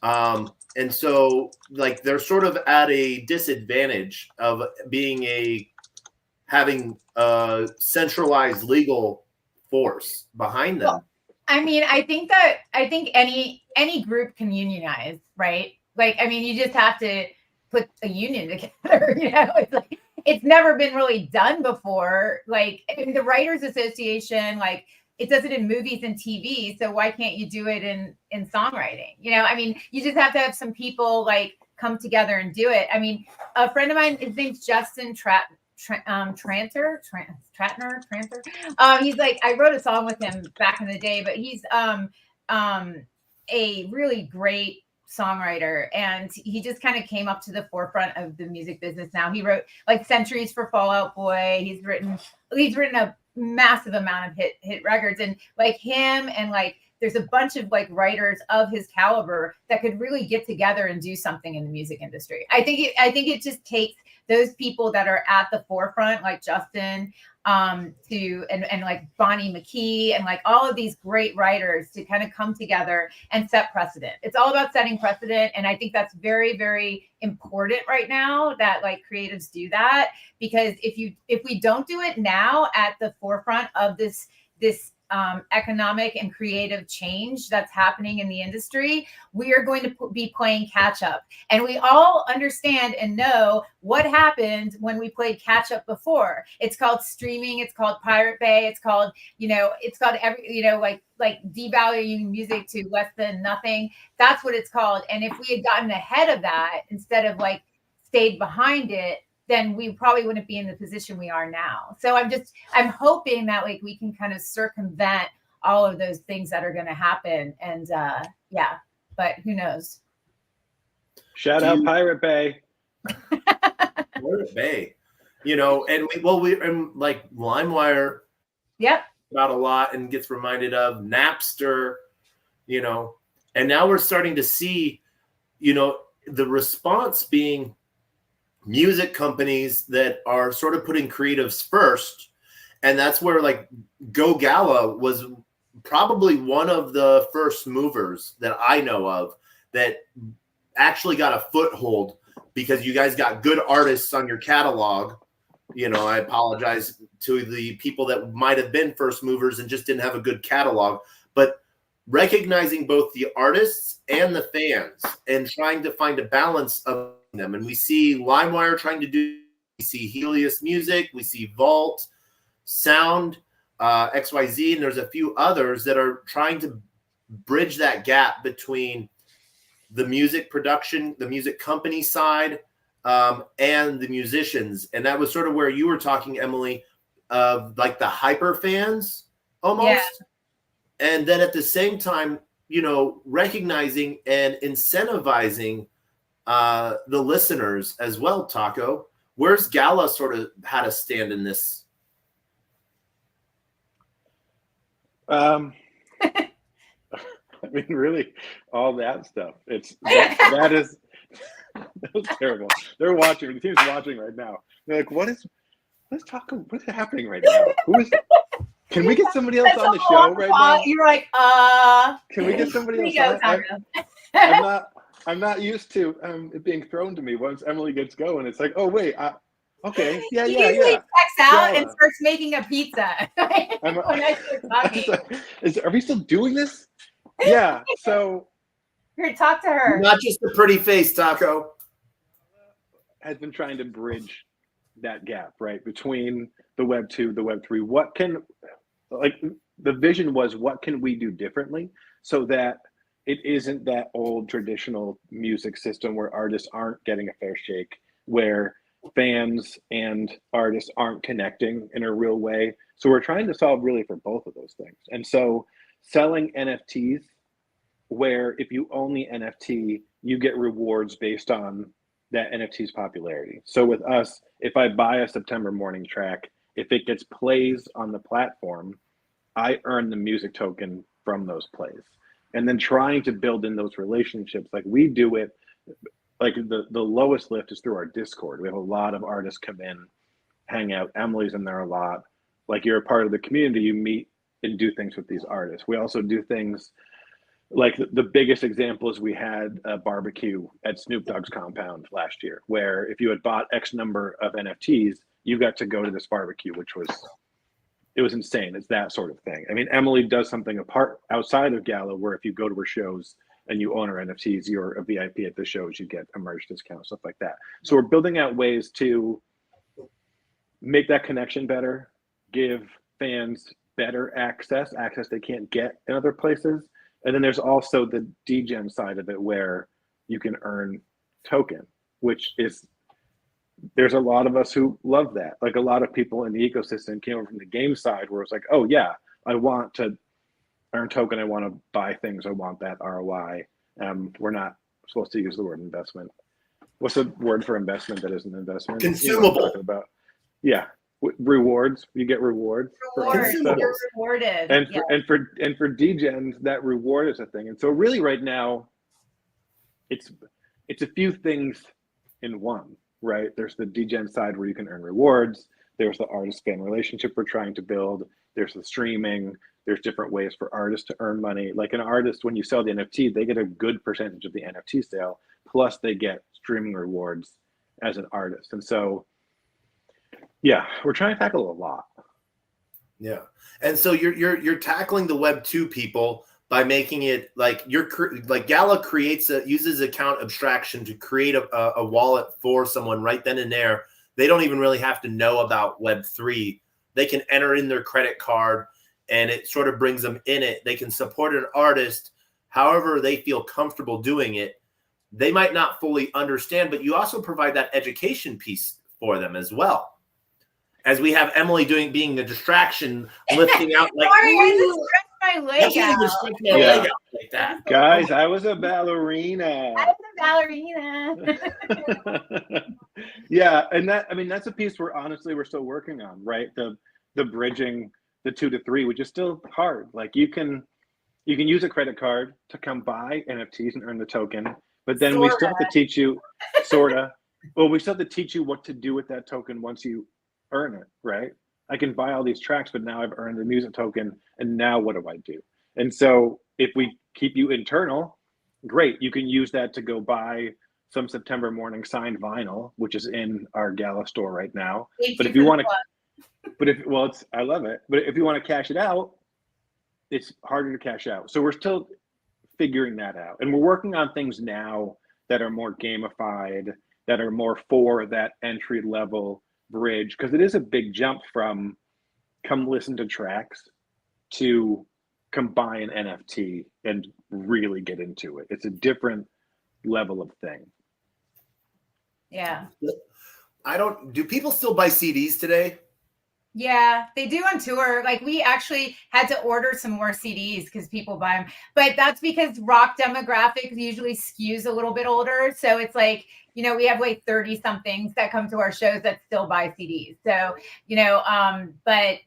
And so like they're sort of at a disadvantage of having a centralized legal force behind them. Well, I mean, I think any group can unionize, right? Like, I mean, you just have to put a union together, it's like, it's never been really done before. Like, I mean, the Writers Association, like, it does it in movies and TV. So why can't you do it in songwriting? I mean, you just have to have some people like come together and do it. I mean, a friend of mine, his name's Justin Tranter. He's like, I wrote a song with him back in the day, but he's a really great songwriter, and he just kind of came up to the forefront of the music business now. He wrote like Centuries for Fall Out Boy. He's written a massive amount of hit records, and like him and like there's a bunch of like writers of his caliber that could really get together and do something in the music industry. I think it just takes those people that are at the forefront, like Justin, and like Bonnie McKee and like all of these great writers to kind of come together and set precedent. It's all about setting precedent. And I think that's very, very important right now that like creatives do that, because if we don't do it now at the forefront of this economic and creative change that's happening in the industry, we are going to be playing catch up. And we all understand and know what happened when we played catch up before. It's called streaming. It's called Pirate Bay. It's called, like devaluing music to less than nothing. That's what it's called. And if we had gotten ahead of that instead of like stayed behind it, then we probably wouldn't be in the position we are now. So I'm hoping that like we can kind of circumvent all of those things that are going to happen. And but who knows? Shout out Pirate Bay. Pirate Bay, and like LimeWire. Yep. About a lot and gets reminded of Napster, and now we're starting to see, the response being music companies that are sort of putting creatives first. And that's where like Go Gala was probably one of the first movers that I know of that actually got a foothold, because you guys got good artists on your catalog. I apologize to the people that might have been first movers and just didn't have a good catalog, but recognizing both the artists and the fans and trying to find a balance of them. And we see LimeWire trying to do see Helios Music, we see Vault, Sound, XYZ, and there's a few others that are trying to bridge that gap between the music production, the music company side, and the musicians. And that was sort of where you were talking, Emily, of like the hyper fans almost. Yeah. And then at the same time, you know, recognizing and incentivizing the listeners as well. Taco, where's Gala sort of had a stand in this? I mean, really, all that stuff. That was terrible. They're watching. The team's watching right now. They're like, what's happening right now? Can we get somebody else on the show right now? You're like, Can we get somebody else on? I'm not used to it being thrown to me once Emily gets going. It's like, oh wait, okay, yeah. He usually checks out and starts making a pizza. When I start talking. Are we still doing this? Yeah. So here, talk to her. Not just a pretty face, Taco. Has been trying to bridge that gap, right, between the Web2, the Web3. What can, like, the vision was, what can we do differently so that it isn't that old traditional music system where artists aren't getting a fair shake, where fans and artists aren't connecting in a real way. So we're trying to solve really for both of those things. And so selling NFTs, where if you own the NFT, you get rewards based on that NFT's popularity. So with us, if I buy a September Morning track, if it gets plays on the platform, I earn the music token from those plays. And then trying to build in those relationships, like we do it, like the lowest lift is through our Discord. We have a lot of artists come in, hang out. Emily's in there a lot. Like, you're a part of the community, you meet and do things with these artists. We also do things like, the biggest example is we had a barbecue at Snoop Dogg's compound last year, where if you had bought X number of NFTs, you got to go to this barbecue, which was, it was insane. It's that sort of thing. I mean, Emily does something apart outside of Gala, where if you go to her shows and you own her NFTs, you're a VIP at the shows, you get a merch discount, stuff like that. So we're building out ways to make that connection better, give fans better access they can't get in other places. And then there's also the degen side of it, where you can earn token, which is, there's a lot of us who love that. Like, a lot of people in the ecosystem came over from the game side, where it's like, oh yeah, I want to earn token, I want to buy things, I want that ROI. We're not supposed to use the word investment. What's the word for investment that isn't investment? Consumable. You know, yeah. Rewards. You get rewards. You're rewarded. And for degens, that reward is a thing. And so really right now, it's a few things in one, right? There's the degen side where you can earn rewards. There's the artist-fan relationship we're trying to build. There's the streaming. There's different ways for artists to earn money. Like, an artist, when you sell the NFT, they get a good percentage of the NFT sale, plus they get streaming rewards as an artist. And so, yeah, we're trying to tackle a lot. Yeah, and so you're tackling the Web2 people by making it like Gala uses account abstraction to create a wallet for someone right then and there. They don't even really have to know about Web3. They can enter in their credit card, and it sort of brings them in it. They can support an artist however they feel comfortable doing it. They might not fully understand, but you also provide that education piece for them as well. As we have Emily being the distraction, lifting out like, sorry, I just stretched my leg out. Leg out like that. Guys, I was a ballerina. Yeah, and that's a piece we're still working on, right? The bridging the 2 to 3, which is still hard. Like, you can use a credit card to come buy NFTs and earn the token, but then we still have to teach you, we still have to teach you what to do with that token once you earn it, right? I can buy all these tracks, but now I've earned the music token, and now what do I do? And so if we keep you internal, great. You can use that to go buy some September Morning signed vinyl, which is in our Gala store right now. But if you want to, I love it. But if you want to cash it out, it's harder to cash out. So we're still figuring that out, and we're working on things now that are more gamified that are more for that entry level bridge, because it is a big jump from come listen to tracks to come buy an NFT and really get into it. It's a different level of thing. Yeah. Do people still buy CDs today? Yeah, they do on tour. Like we actually had to order some more CDs because people buy them. But that's because rock demographic usually skews a little bit older. So it's like, you know, we have like 30 somethings that come to our shows that still buy CDs. So, you know, but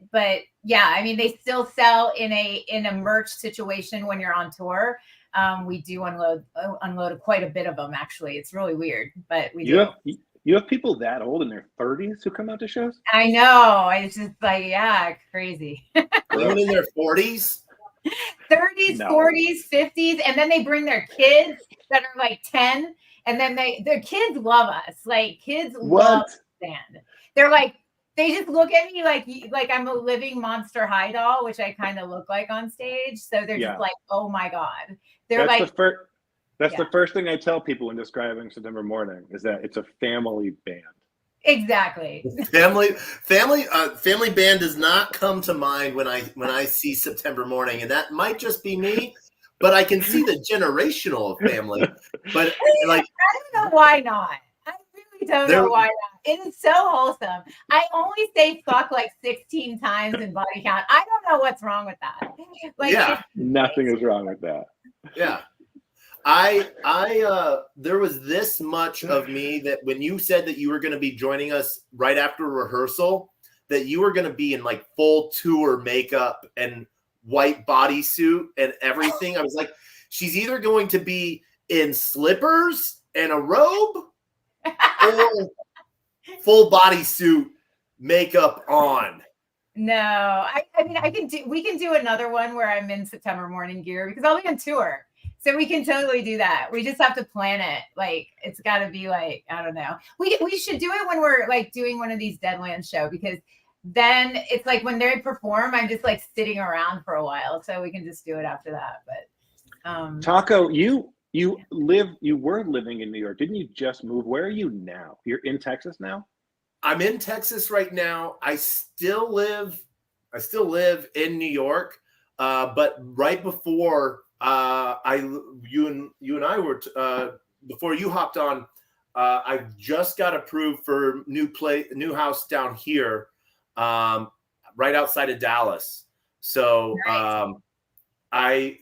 yeah, I mean, they still sell in a merch situation when you're on tour. We do unload quite a bit of them, actually. It's really weird, but we do. You have people that old in their 30s who come out to shows? I know. It's just like, yeah, crazy. Women in their 40s? 30s, No. 40s, 50s, and then they bring their kids that are like 10, and then their kids love us. Like kids love the band. They're like, they just look at me like I'm a living Monster High doll, which I kind of look like on stage. So they're just like, oh my God. That's the first thing I tell people when describing September Morning is that it's a family band. Exactly. Family band does not come to mind when I see September Morning, and that might just be me, but I can see the generational family. But like, I don't know why not. I really don't know why not. It is so wholesome. I only say fuck like 16 times in body count. I don't know what's wrong with that. Like, yeah, nothing is wrong with that. Yeah. There was this much of me that when you said that you were going to be joining us right after rehearsal, that you were going to be in like full tour makeup and white bodysuit and everything. I was like, she's either going to be in slippers and a robe or full bodysuit, makeup on. No, I mean, we can do another one where I'm in September Morning gear because I'll be on tour. So we can totally do that. We just have to plan it. Like, it's got to be like, I don't know. We should do it when we're like doing one of these Deadlands show, because then it's like when they perform, I'm just like sitting around for a while. So we can just do it after that. But Taco, you were living in New York. Didn't you just move? Where are you now? You're in Texas now? I'm in Texas right now. I still live in New York. But right before you and I were before you hopped on, I just got approved for new house down here, right outside of Dallas. So I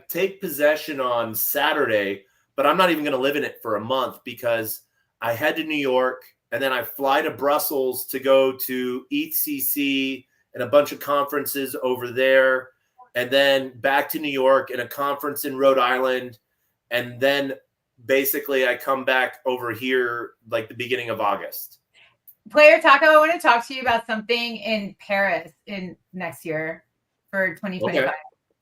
take possession on Saturday, but I'm not even going to live in it for a month because I head to New York and then I fly to Brussels to go to ETCC and a bunch of conferences over there, and then back to New York and a conference in Rhode Island. And then basically I come back over here like the beginning of August. Player Taco, I want to talk to you about something in Paris in next year for 2025. Okay.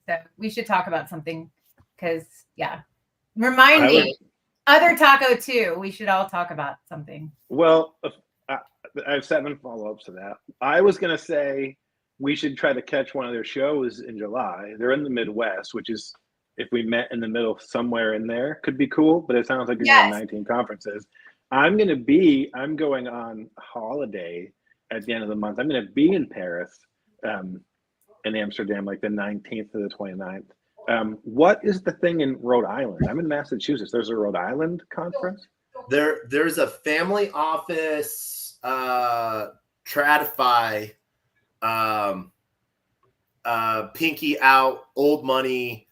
So we should talk about something because, yeah. Remind me. Other Taco too. We should all talk about something. Well, I have 7 follow-ups to that. I was going to say we should try to catch one of their shows in July. They're in the Midwest, which is, if we met in the middle somewhere in there, could be cool. But it sounds like you're doing 19 conferences. I'm going on holiday at the end of the month. I'm going to be in Paris, in Amsterdam, like the 19th to the 29th. What is the thing in Rhode Island? I'm in Massachusetts. There's a Rhode Island conference? There's a family office, TradFi, Pinky Out, old money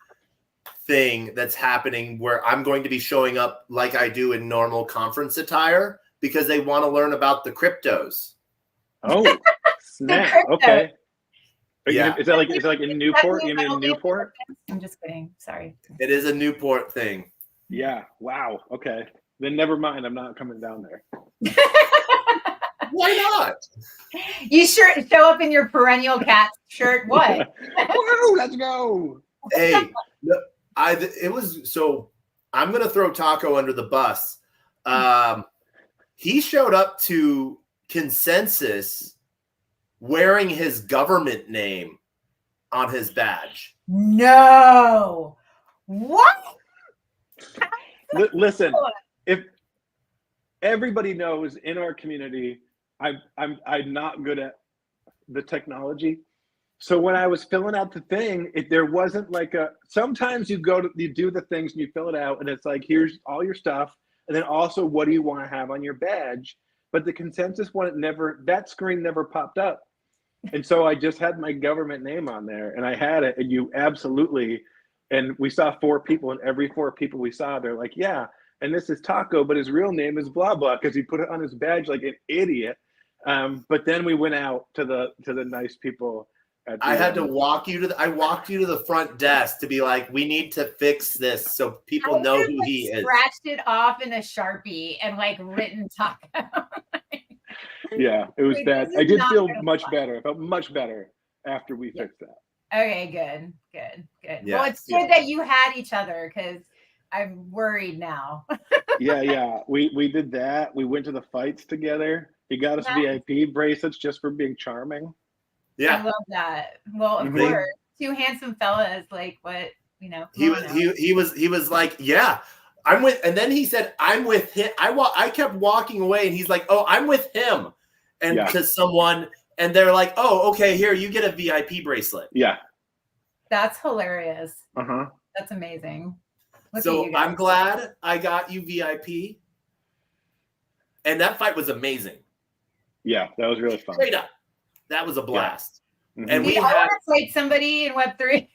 thing that's happening where I'm going to be showing up like I do in normal conference attire because they want to learn about the cryptos. Oh, snap. Okay. Yeah. Is that like in Newport? You mean in Newport? I'm just kidding. Sorry. It is a Newport thing. Yeah. Wow. Okay. Then never mind. I'm not coming down there. Why not? You sure show up in your perennial cat shirt. What? Woo, let's go. Hey, I'm going to throw Taco under the bus. He showed up to Consensus wearing his government name on his badge. No. What? Listen, everybody knows in our community, I'm not good at the technology. So when I was filling out the thing, there wasn't like sometimes you do the things and you fill it out and it's like, here's all your stuff. And then also, what do you want to have on your badge? But the consensus one, that screen never popped up. And so I just had my government name on there and I had it, and you absolutely, and we saw 4 people, and every 4 people we saw, they're like, yeah, and this is Taco, but his real name is blah, blah, because he put it on his badge like an idiot. But then we went out to the nice people. I had to walk you to the front desk to be like, we need to fix this so people know who he is. Scratched it off in a Sharpie and like written Taco. Yeah, it was bad. I did feel much better. I felt much better after we fixed that. Okay, good. Yeah, Well, it's good that you had each other, because I'm worried now. Yeah. We did that. We went to the fights together. He got us VIP bracelets just for being charming. Yeah, I love that. Well, of course, 2 handsome fellas. Like, what, he was like, yeah, I'm with, and then he said, I'm with him. I kept walking away, and he's like, oh, I'm with him, and to someone, and they're like, oh, okay, here, you get a VIP bracelet. Yeah, that's hilarious. Uh-huh. That's amazing. So I'm glad I got you VIP, and that fight was amazing. Yeah, that was really fun. Straight up, that was a blast. Yeah. Mm-hmm. And we want to fight somebody in Web3.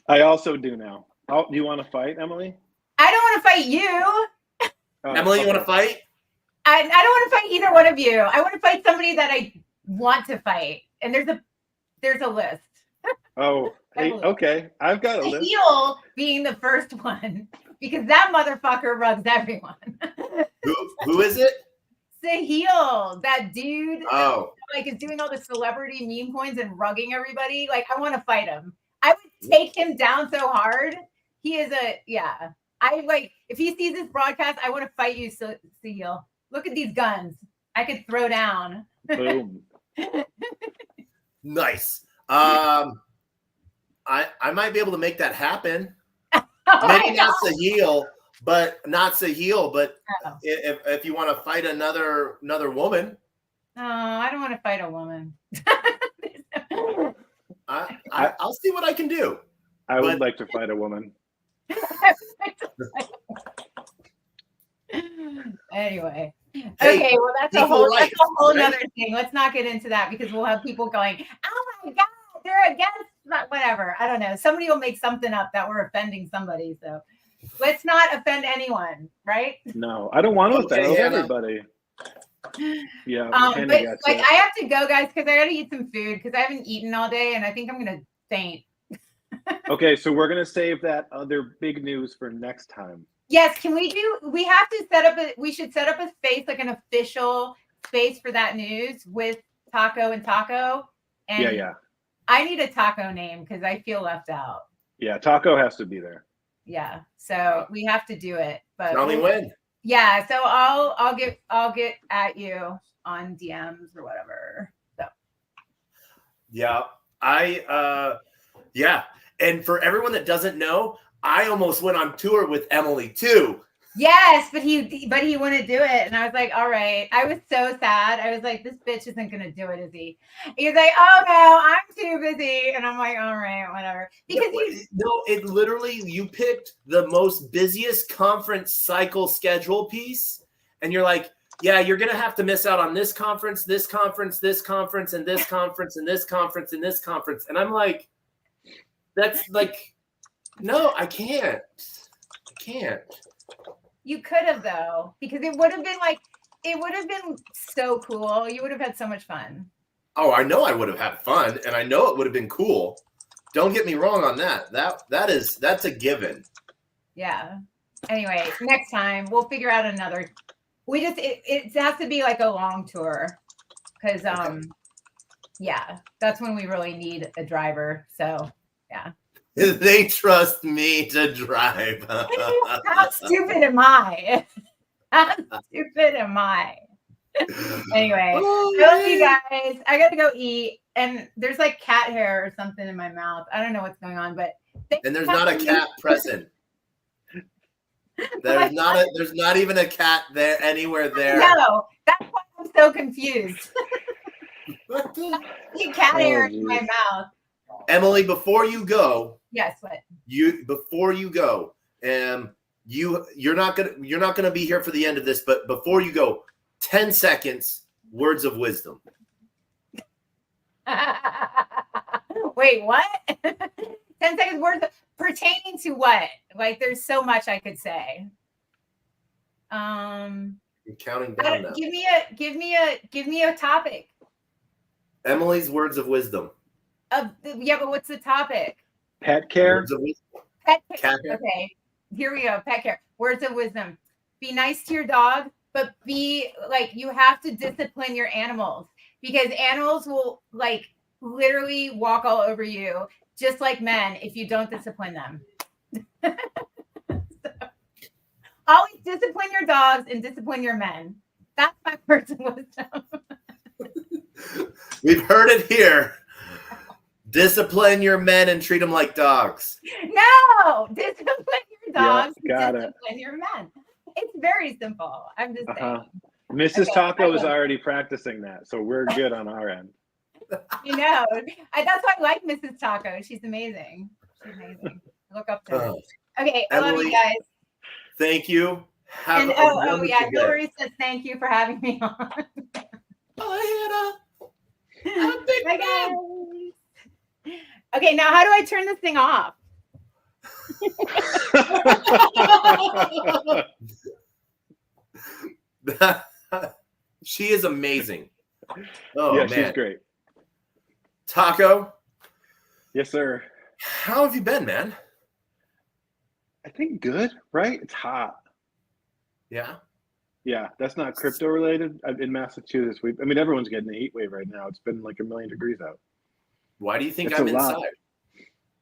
I also do now. Oh, do you want to fight, Emily? I don't want to fight you. Emily, you want to fight? I don't want to fight either one of you. I want to fight somebody that I want to fight, and there's a list. Oh, hey, okay. I've got a list. Heel being the first one, because that motherfucker rugs everyone. Who is it? Sahil, that dude. Oh, like is doing all the celebrity meme coins and rugging everybody. Like, I want to fight him. I would take him down so hard. He is I like, if he sees this broadcast, I want to fight you, Sahil. Look at these guns. I could throw down. Boom. Nice. I might be able to make that happen. Maybe not Sahil, but if you want to fight another woman. Oh, I don't want to fight a woman. I'll see what I can do. I would like to fight a woman. Anyway. Hey, okay, well, that's a whole other thing. Let's not get into that, because we'll have people going, oh my God, they're against whatever. I don't know. Somebody will make something up that we're offending somebody. So let's not offend anyone, right? No, I don't want to offend everybody. Yeah. But like, I have to go, guys, because I got to eat some food, because I haven't eaten all day, and I think I'm going to faint. Okay, so we're going to save that other big news for next time. Yes, we should set up a space, like an official space for that news with Taco and Taco. And yeah. I need a Taco name, because I feel left out. Yeah, Taco has to be there. Yeah, so we have to do it. But Tell me when. Yeah, so I'll get at you on DMs or whatever. So yeah, and for everyone that doesn't know, I almost went on tour with Emily too. Yes, but he wouldn't do it, and I was like, all right. I was so sad. I was like, this bitch isn't gonna do it, is he? He's like, oh no, I'm too busy, and I'm like, all right, whatever. Because it literally, you picked the most busiest conference cycle schedule piece, and you're like, yeah, you're gonna have to miss out on this conference, this conference, this conference, and this conference, and this conference, and this conference, and I'm like, that's like, no, I can't. You could have, though, because it would have been so cool. You would have had so much fun. Oh, I know I would have had fun, and I know it would have been cool. Don't get me wrong on that. That's a given. Yeah. Anyway, next time we'll figure out another. It has to be like a long tour, because yeah, that's when we really need a driver. So yeah. They trust me to drive. How stupid am I? How stupid am I? Anyway, I love you guys. I got to go eat. And there's like cat hair or something in my mouth. I don't know what's going on, but and there's not a cat present. There's not even a cat there anywhere there. No, that's why I'm so confused. What the? Cat air in geez. my mouth. Emily, before you go, Yes, what? before you go, you're not gonna be here for the end of this, but before you go, 10 seconds, words of wisdom. Wait, what? 10 seconds worth pertaining to what? Like, there's so much I could say. You're counting down now. Give me a topic. Emily's words of wisdom. Yeah, but what's the topic? Pet care. Words of wisdom. Pet care. Cat care. Okay, here we go. Pet care. Words of wisdom. Be nice to your dog, but be like, you have to discipline your animals, because animals will like literally walk all over you, just like men, if you don't discipline them. So, always discipline your dogs and discipline your men. That's my words of wisdom. We've heard it here. Discipline your men and treat them like dogs. No, discipline your dogs. Yeah, got discipline your men. It's very simple. I'm just saying. Mrs. Okay, Taco is already practicing that, so we're good on our end. You know, that's why I like Mrs. Taco. She's amazing. She's amazing. I look up to her. Okay, I love you guys. Thank you. And oh yeah, Hillary says thank you for having me on. Oh, Hannah. I'm a big Bye, fan. guys. Okay, now how do I turn this thing off? She is amazing. Oh, yeah, man. she's great. Taco, Yes, sir. how have you been, man? I think good, right? It's hot. Yeah. Yeah, that's not crypto related. In Massachusetts, everyone's getting a heat wave right now. It's been like 1,000,000 degrees out. Why do you think It's I'm a lot. inside?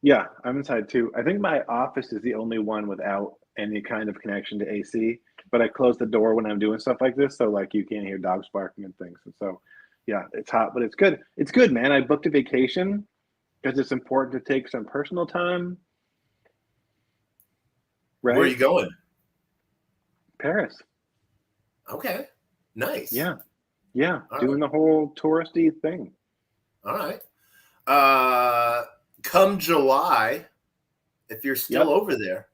Yeah, I'm inside too. I think my office is the only one without any kind of connection to AC, but I close the door when I'm doing stuff like this, so like you can't hear dogs barking and things. And so, yeah, it's hot, but it's good. It's good, man. I booked a vacation because it's important to take some personal time. Right? Where are you going? Paris. Okay. Nice. Yeah, All doing the whole touristy thing. All right. Come July, if you're still over there,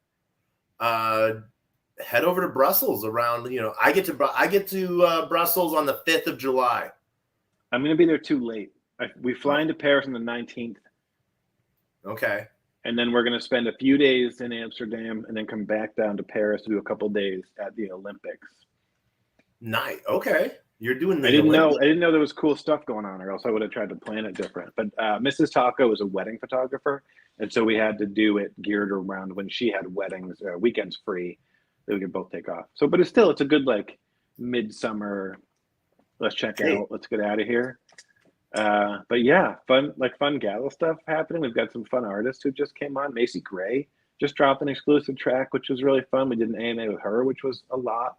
head over to Brussels around, I get to Brussels on the 5th of July. I'm going to be there too late. We fly into Paris on the 19th. Okay. And then we're going to spend a few days in Amsterdam and then come back down to Paris to do a couple days at the Olympics. Nice. Okay. You're doing the I didn't Olympics. know there was cool stuff going on, or else I would have tried to plan it different. But Mrs. Taco is a wedding photographer, and so we had to do it geared around when she had weddings, weekends free, that we could both take off. So, but it's a good like midsummer. Let's check out. Let's get out of here. But yeah, fun gala stuff happening. We've got some fun artists who just came on. Macy Gray just dropped an exclusive track, which was really fun. We did an AMA with her, which was a lot.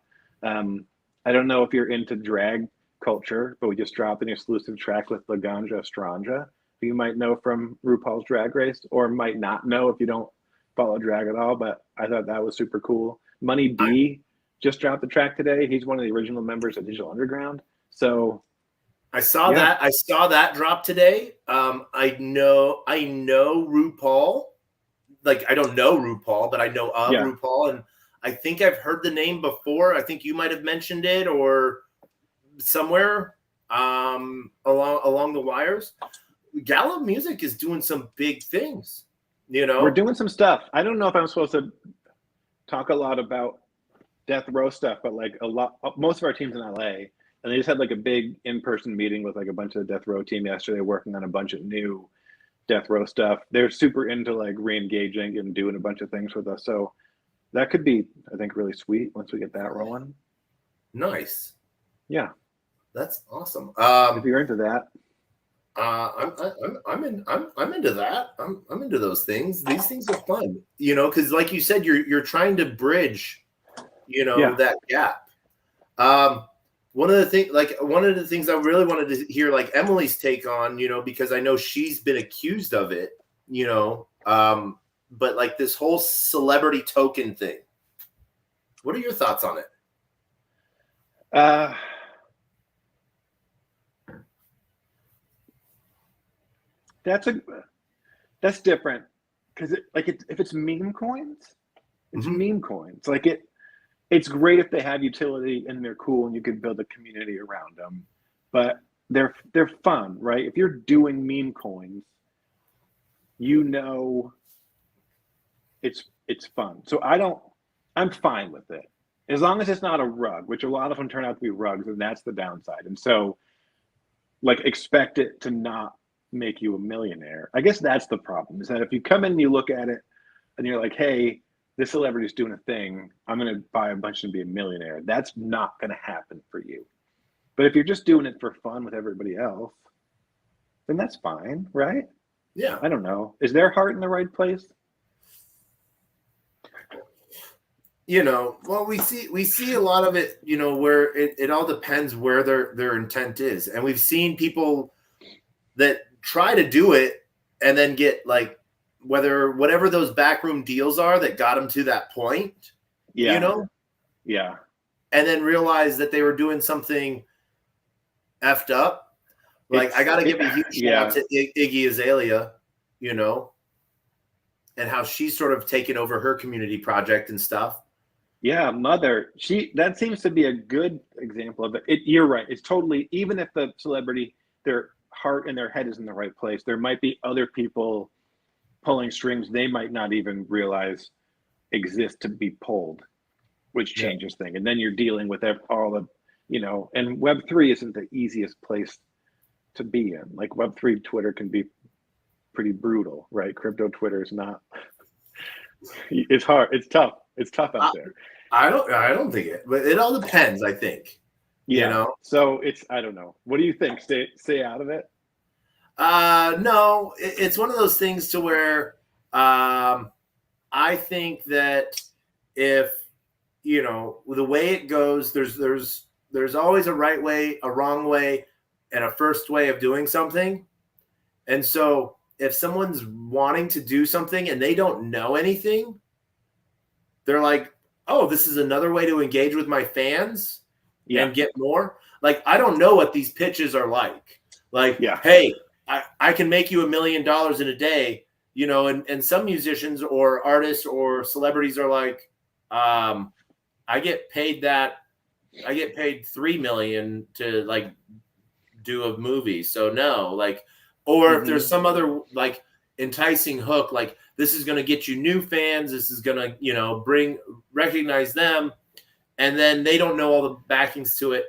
I don't know if you're into drag culture, but we just dropped an exclusive track with Laganja Stranja, who you might know from RuPaul's Drag Race, or might not know if you don't follow drag at all. But I thought that was super cool. Money B just dropped the track today. He's one of the original members of Digital Underground. So I saw that. I saw that drop today. I know RuPaul. Like, I don't know RuPaul, but I know of RuPaul, and I think I've heard the name before. I think you might have mentioned it or somewhere along the wires. Gala music is doing some big things. We're doing some stuff. I don't know if I'm supposed to talk a lot about death row stuff, but like most of our team's in LA, and they just had like a big in-person meeting with like a bunch of the death row team yesterday, working on a bunch of new death row stuff. They're super into like re-engaging and doing a bunch of things with us. So that could be, I think, really sweet once we get that rolling. Nice. Yeah. That's awesome. If you're into that. I'm into that. I'm into those things. These things are fun, because like you said, you're trying to bridge, that gap. One of the things I really wanted to hear, like Emily's take on, because I know she's been accused of it, but like this whole celebrity token thing. What are your thoughts on it? That's different, because if it's meme coins, it's meme coins. Like it's great if they have utility and they're cool and you can build a community around them, but they're fun, right? If you're doing meme coins, it's fun. So I'm fine with it as long as it's not a rug, which a lot of them turn out to be rugs, and that's the downside. And so, like, expect it to not make you a millionaire. I guess that's the problem, is that if you come in and you look at it and you're like, hey, this celebrity's doing a thing, I'm going to buy a bunch and be a millionaire. That's not going to happen for you. But if you're just doing it for fun with everybody else, then that's fine, right? Yeah. I don't know. Is their heart in the right place? Well, we see a lot of it, where it all depends where their intent is. And we've seen people that try to do it and then get, like, whatever those backroom deals are that got them to that point, Yeah. and then realize that they were doing something effed up. Like, I got to give a huge shout out to Iggy Azalea, and how she's sort of taken over her community project and stuff. Yeah, Mother. That seems to be a good example of it. You're right. It's totally, even if the celebrity, their heart and their head is in the right place, there might be other people pulling strings they might not even realize exist to be pulled, which changes things. And then you're dealing with all the, and Web3 isn't the easiest place to be in. Like, Web3 Twitter can be pretty brutal, right? Crypto Twitter is not. It's hard. It's tough. It's tough out there. I don't think it, but it all depends, I think. Yeah. So I don't know. What do you think? Stay out of it? No, it's one of those things to where I think that if, the way it goes, there's always a right way, a wrong way, and a first way of doing something. And so if someone's wanting to do something and they don't know anything, they're like, oh, this is another way to engage with my fans and get more. Like, I don't know what these pitches are like. Like, hey, I can make you $1 million in a day, and some musicians or artists or celebrities are like, I get paid $3 million to, like, do a movie. So no, like, or if there's some other, like, enticing hook, like, this is going to get you new fans, this is going to, recognize them, and then they don't know all the backings to it.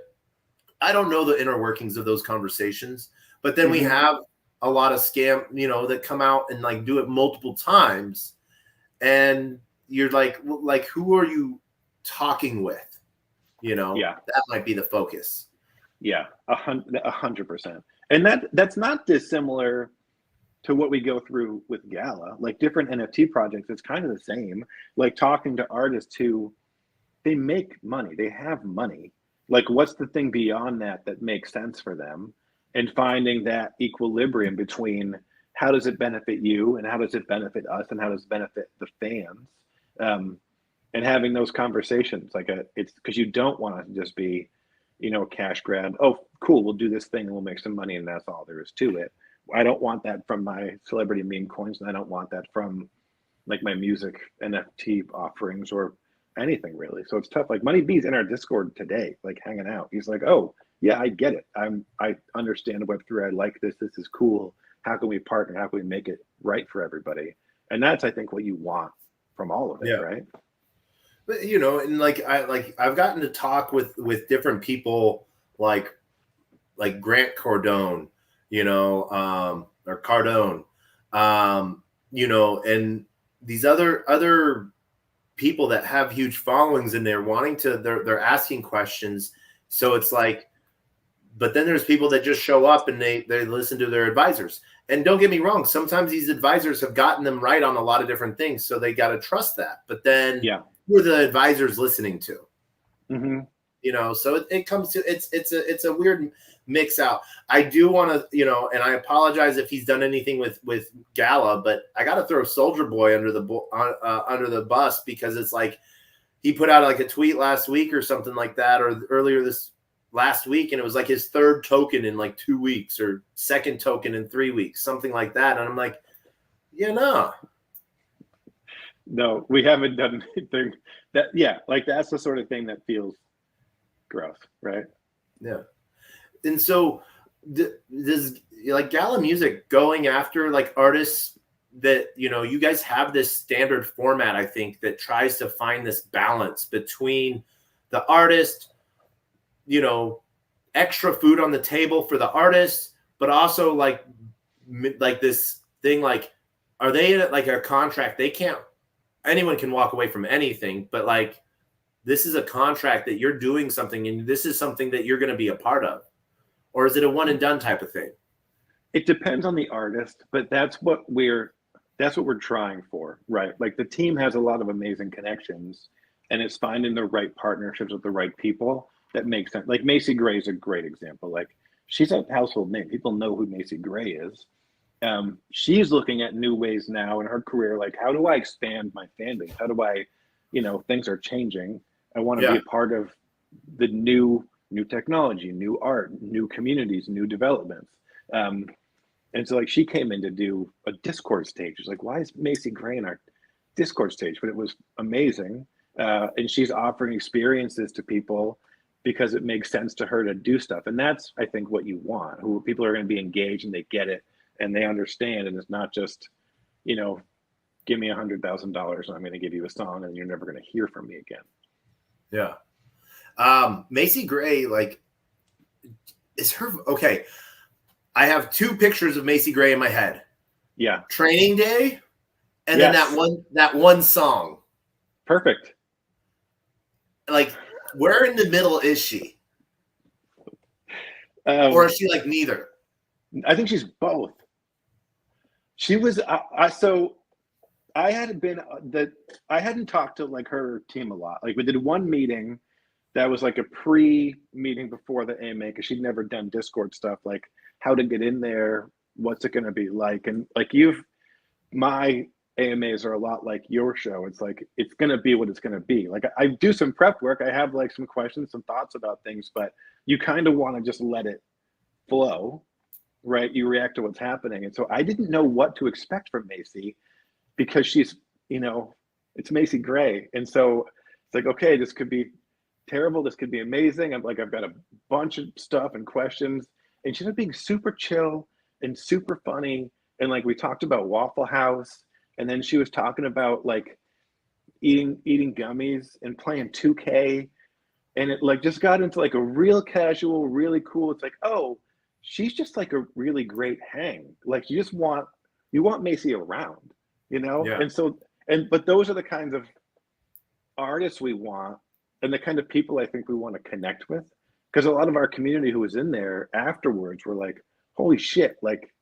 I don't know the inner workings of those conversations, but then we have a lot of scam, that come out and, like, do it multiple times, and you're like, who are you talking with? That might be the focus. Yeah, 100%. And that's not dissimilar to what we go through with Gala. Like, different NFT projects, it's kind of the same. Like, talking to artists who, they make money, they have money. Like, what's the thing beyond that makes sense for them? And finding that equilibrium between how does it benefit you and how does it benefit us and how does it benefit the fans? And having those conversations, it's because you don't want it to just be, a cash grab. Oh, cool, we'll do this thing and we'll make some money and that's all there is to it. I don't want that from my celebrity meme coins, and I don't want that from, like, my music NFT offerings or anything really. So it's tough. Like, Money B's in our Discord today, like, hanging out. He's like, oh yeah, I get it. I understand Web3. I like this. This is cool. How can we partner? How can we make it right for everybody? And that's, I think, what you want from all of it, right? But, and I've gotten to talk with different people, like Grant Cardone, or Cardone, and these other people that have huge followings, and they're asking questions. So it's like, but then there's people that just show up and they listen to their advisors. And don't get me wrong, sometimes these advisors have gotten them right on a lot of different things, so they got to trust that. But then who are the advisors listening to? So it comes to, it's a weird mix out. I do want to, and I apologize if he's done anything with Gala, but I got to throw Soldier Boy under the bus, because it's like, he put out like a tweet last week or something like that, or earlier this last week, and it was like his third token in like 2 weeks or second token in 3 weeks, something like that. And I'm like, yeah, no, we haven't done anything that. Yeah, like that's the sort of thing that feels gross, right? Yeah. And so does like Gala Music going after like artists that, you know, you guys have this standard format, I think, that tries to find this balance between the artist, you know, extra food on the table for the artist, but also like this thing, like, are they in like a contract? They can't, anyone can walk away from anything, but like, this is a contract that you're doing something and this is something that you're going to be a part of. Or is it a one and done type of thing? It depends on the artist, but that's what we're trying for, right? Like the team has a lot of amazing connections, and it's finding the right partnerships with the right people that makes sense. Like Macy Gray is a great example. Like she's a household name. People know who Macy Gray is. She's looking at new ways now in her career. Like, how do I expand my fan base? How do I, you know, things are changing. I want to be a part of the new technology, new art, new communities, new developments. And so like she came in to do a Discord stage. She's like, why is Macy Gray in our Discord stage? But it was amazing. And she's offering experiences to people because it makes sense to her to do stuff. And that's, I think, what you want, who people are going to be engaged and they get it and they understand. And it's not just, you know, give me $100,000 and I'm going to give you a song and you're never going to hear from me again. Yeah. Macy Gray, like, is her okay? I have 2 pictures of Macy Gray in my head. Yeah. Training Day, and then that one song. Perfect. Like, where in the middle is she? Or is she like neither? I think she's both. She was so I hadn't talked to like her team a lot. Like we did one meeting that was like a pre-meeting before the AMA because she'd never done Discord stuff, like how to get in there, what's it going to be like, and like my AMAs are a lot like your show. It's like it's going to be what it's going to be. Like I do some prep work, I have like some questions, some thoughts about things, but you kind of want to just let it flow, right? You react to what's happening, and so I didn't know what to expect from Macy because she's, you know, it's Macy Gray, and so it's like, okay, this could be terrible, this could be amazing. I've got a bunch of stuff and questions, and she ended up being super chill and super funny. And like we talked about Waffle House, and then she was talking about like eating gummies and playing 2K, and it like just got into like a real casual, really cool. It's like, oh, she's just like a really great hang. Like you want Macy around, you know? Yeah. And so but those are the kinds of artists we want, and the kind of people I think we want to connect with, because a lot of our community who was in there afterwards were like, holy shit, like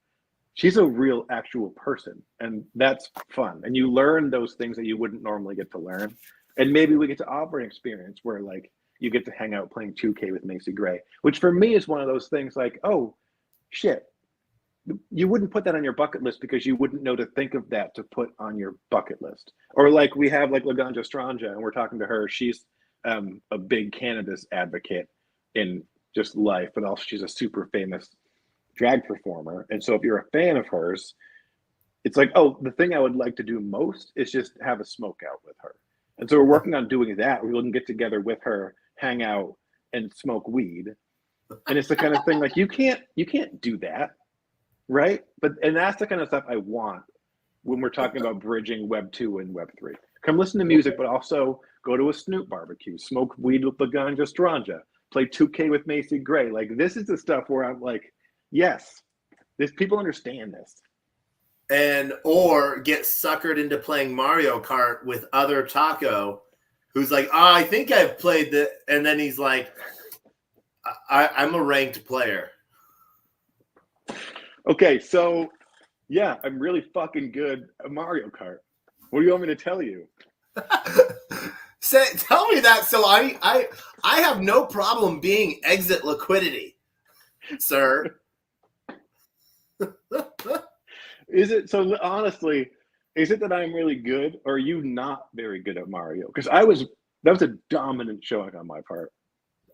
she's a real actual person, and that's fun. And you learn those things that you wouldn't normally get to learn. And maybe we get to offer an experience where like you get to hang out playing 2K with Macy Gray, which for me is one of those things like, oh shit, you wouldn't put that on your bucket list because you wouldn't know to think of that to put on your bucket list. Or like we have like Laganja Stranja, and we're talking to her. She's a big cannabis advocate in just life, but also she's a super famous drag performer. And so if you're a fan of hers, it's like, oh, the thing I would like to do most is just have a smoke out with her. And so we're working on doing that. We can get together with her, hang out, and smoke weed. And it's the kind of thing like you can't do that, right? And that's the kind of stuff I want when we're talking about bridging Web2 and Web3. Come listen to music, but also go to a Snoop barbecue, smoke weed with Laganja Stranja, play 2K with Macy Gray. Like this is the stuff where I'm like, yes, people understand this. And or get suckered into playing Mario Kart with other Taco, who's like, oh, I think I've played that, and then he's like, I'm a ranked player. Okay, so yeah, I'm really fucking good at Mario Kart. What do you want me to tell you? Tell me that so I have no problem being exit liquidity, sir. Is it so? Honestly, is it that I'm really good, or are you not very good at Mario? Because That was a dominant showing on my part.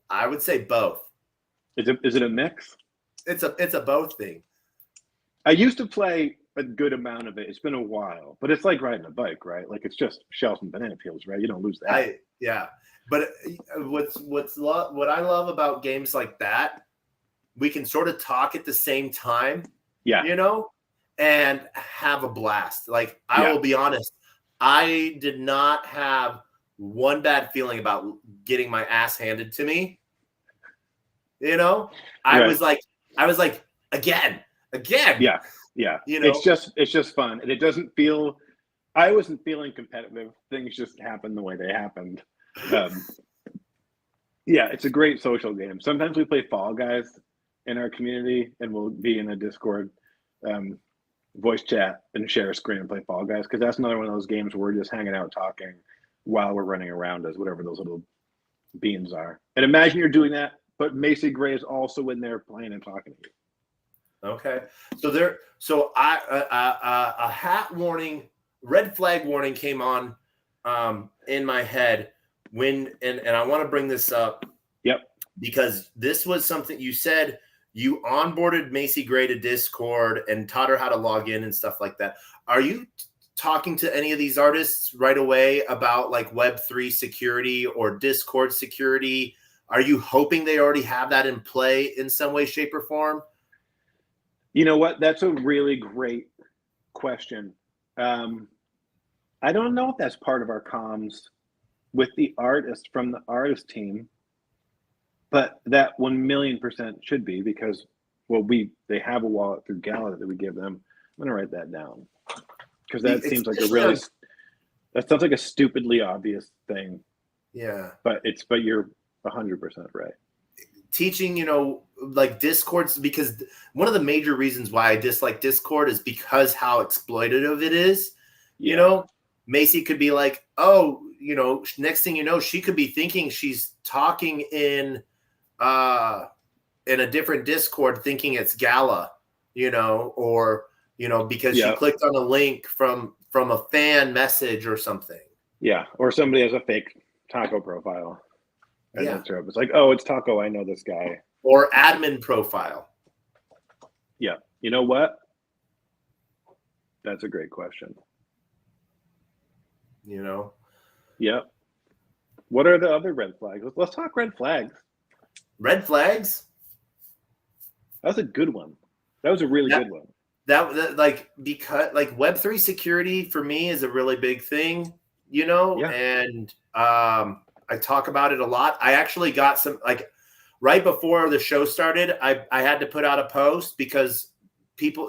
I would say both. Is it a mix? It's a both thing. I used to play a good amount of it. It's been a while, but it's like riding a bike, right? Like it's just shells and banana peels, right? You don't lose that. But what I love about games like that, we can sort of talk at the same time, you know, and have a blast. Like I will be honest, I did not have one bad feeling about getting my ass handed to me. You know, I was like, again. Yeah. You know, it's just fun, and it doesn't feel. I wasn't feeling competitive. Things just happened the way they happened. Yeah, it's a great social game. Sometimes we play Fall Guys in our community, and we'll be in a Discord voice chat and share a screen and play Fall Guys, because that's another one of those games where we're just hanging out talking while we're running around as whatever those little beans are. And imagine you're doing that, but Macy Gray is also in there playing and talking to you. Okay, so a hat warning, red flag warning came on in my head when, and I want to bring this up. Yep. Because this was something you said. You onboarded Macy Gray to Discord and taught her how to log in and stuff like that. Are you talking to any of these artists right away about like Web3 security or Discord security? Are you hoping they already have that in play in some way, shape, or form? You know what? That's a really great question. I don't know if that's part of our comms with the artist from the artist team, but that 1,000,000% should be, because, well, they have a wallet through Gala that we give them. I'm gonna write that down, because that seems like that sounds like a stupidly obvious thing. Yeah, but you're 100% right. Teaching, you know, like Discord's, because one of the major reasons why I dislike Discord is because how exploitative it is. You know, Macy could be like, oh, you know, next thing you know, she could be thinking she's talking in a different Discord, thinking it's Gala, you know, or, you know, because she clicked on a link from a fan message or something. Yeah. Or somebody has a fake Taco profile. And it's like, oh, it's Taco. I know this guy. Or admin profile. Yeah. You know what? That's a great question. You know? Yeah. What are the other red flags? Let's talk red flags. Red flags? That was a good one. That was a really good one. That like, because like Web3 security for me is a really big thing, you know? Yeah. And I talk about it a lot. I actually got some, like, right before the show started, I had to put out a post because few people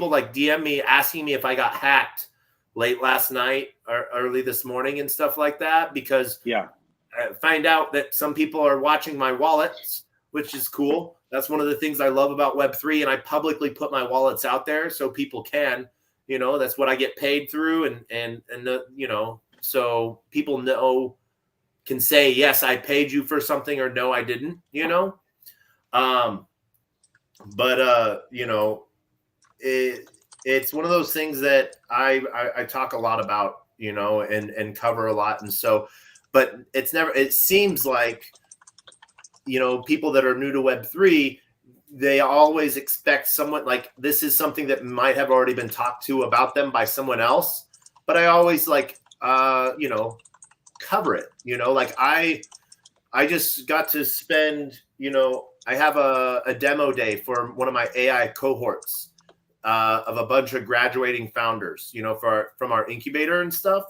like DM me asking me if I got hacked late last night or early this morning and stuff like that, because I find out that some people are watching my wallets, which is cool. That's one of the things I love about Web3, and I publicly put my wallets out there so people can, you know, that's what I get paid through, and you know, so people can say, yes, I paid you for something, or no, I didn't, you know? You know, it's one of those things that I talk a lot about, you know, and cover a lot. And so, but it seems like, you know, people that are new to Web3, they always expect someone, like, this is something that might have already been talked to about them by someone else. But I always like, you know, cover it, you know, like I just got to spend, you know, I have a demo day for one of my AI cohorts of a bunch of graduating founders, you know, from our incubator and stuff.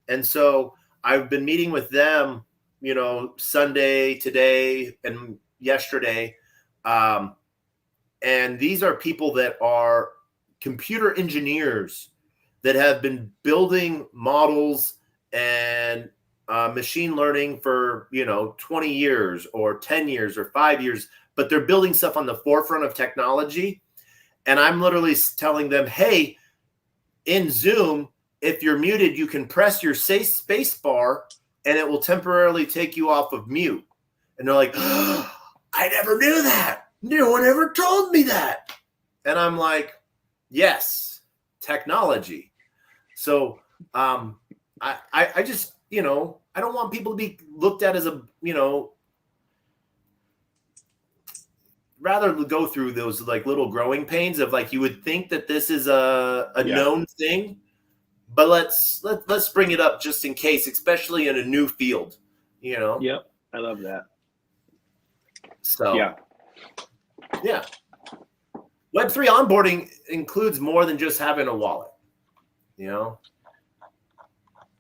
And so I've been meeting with them, you know, Sunday, today, and yesterday. And these are people that are computer engineers that have been building models and machine learning for, you know, 20 years or 10 years or 5 years, but they're building stuff on the forefront of technology. And I'm literally telling them, hey, in Zoom, if you're muted, you can press your space bar and it will temporarily take you off of mute. And they're like, oh, I never knew that. No one ever told me that. And I'm like, yes, technology. So I just, you know, I don't want people to be looked at as a, you know, rather go through those like little growing pains of like, you would think that this is a known thing, but let's bring it up just in case, especially in a new field, you know? Yep. I love that. So, yeah. Web3 onboarding includes more than just having a wallet, you know?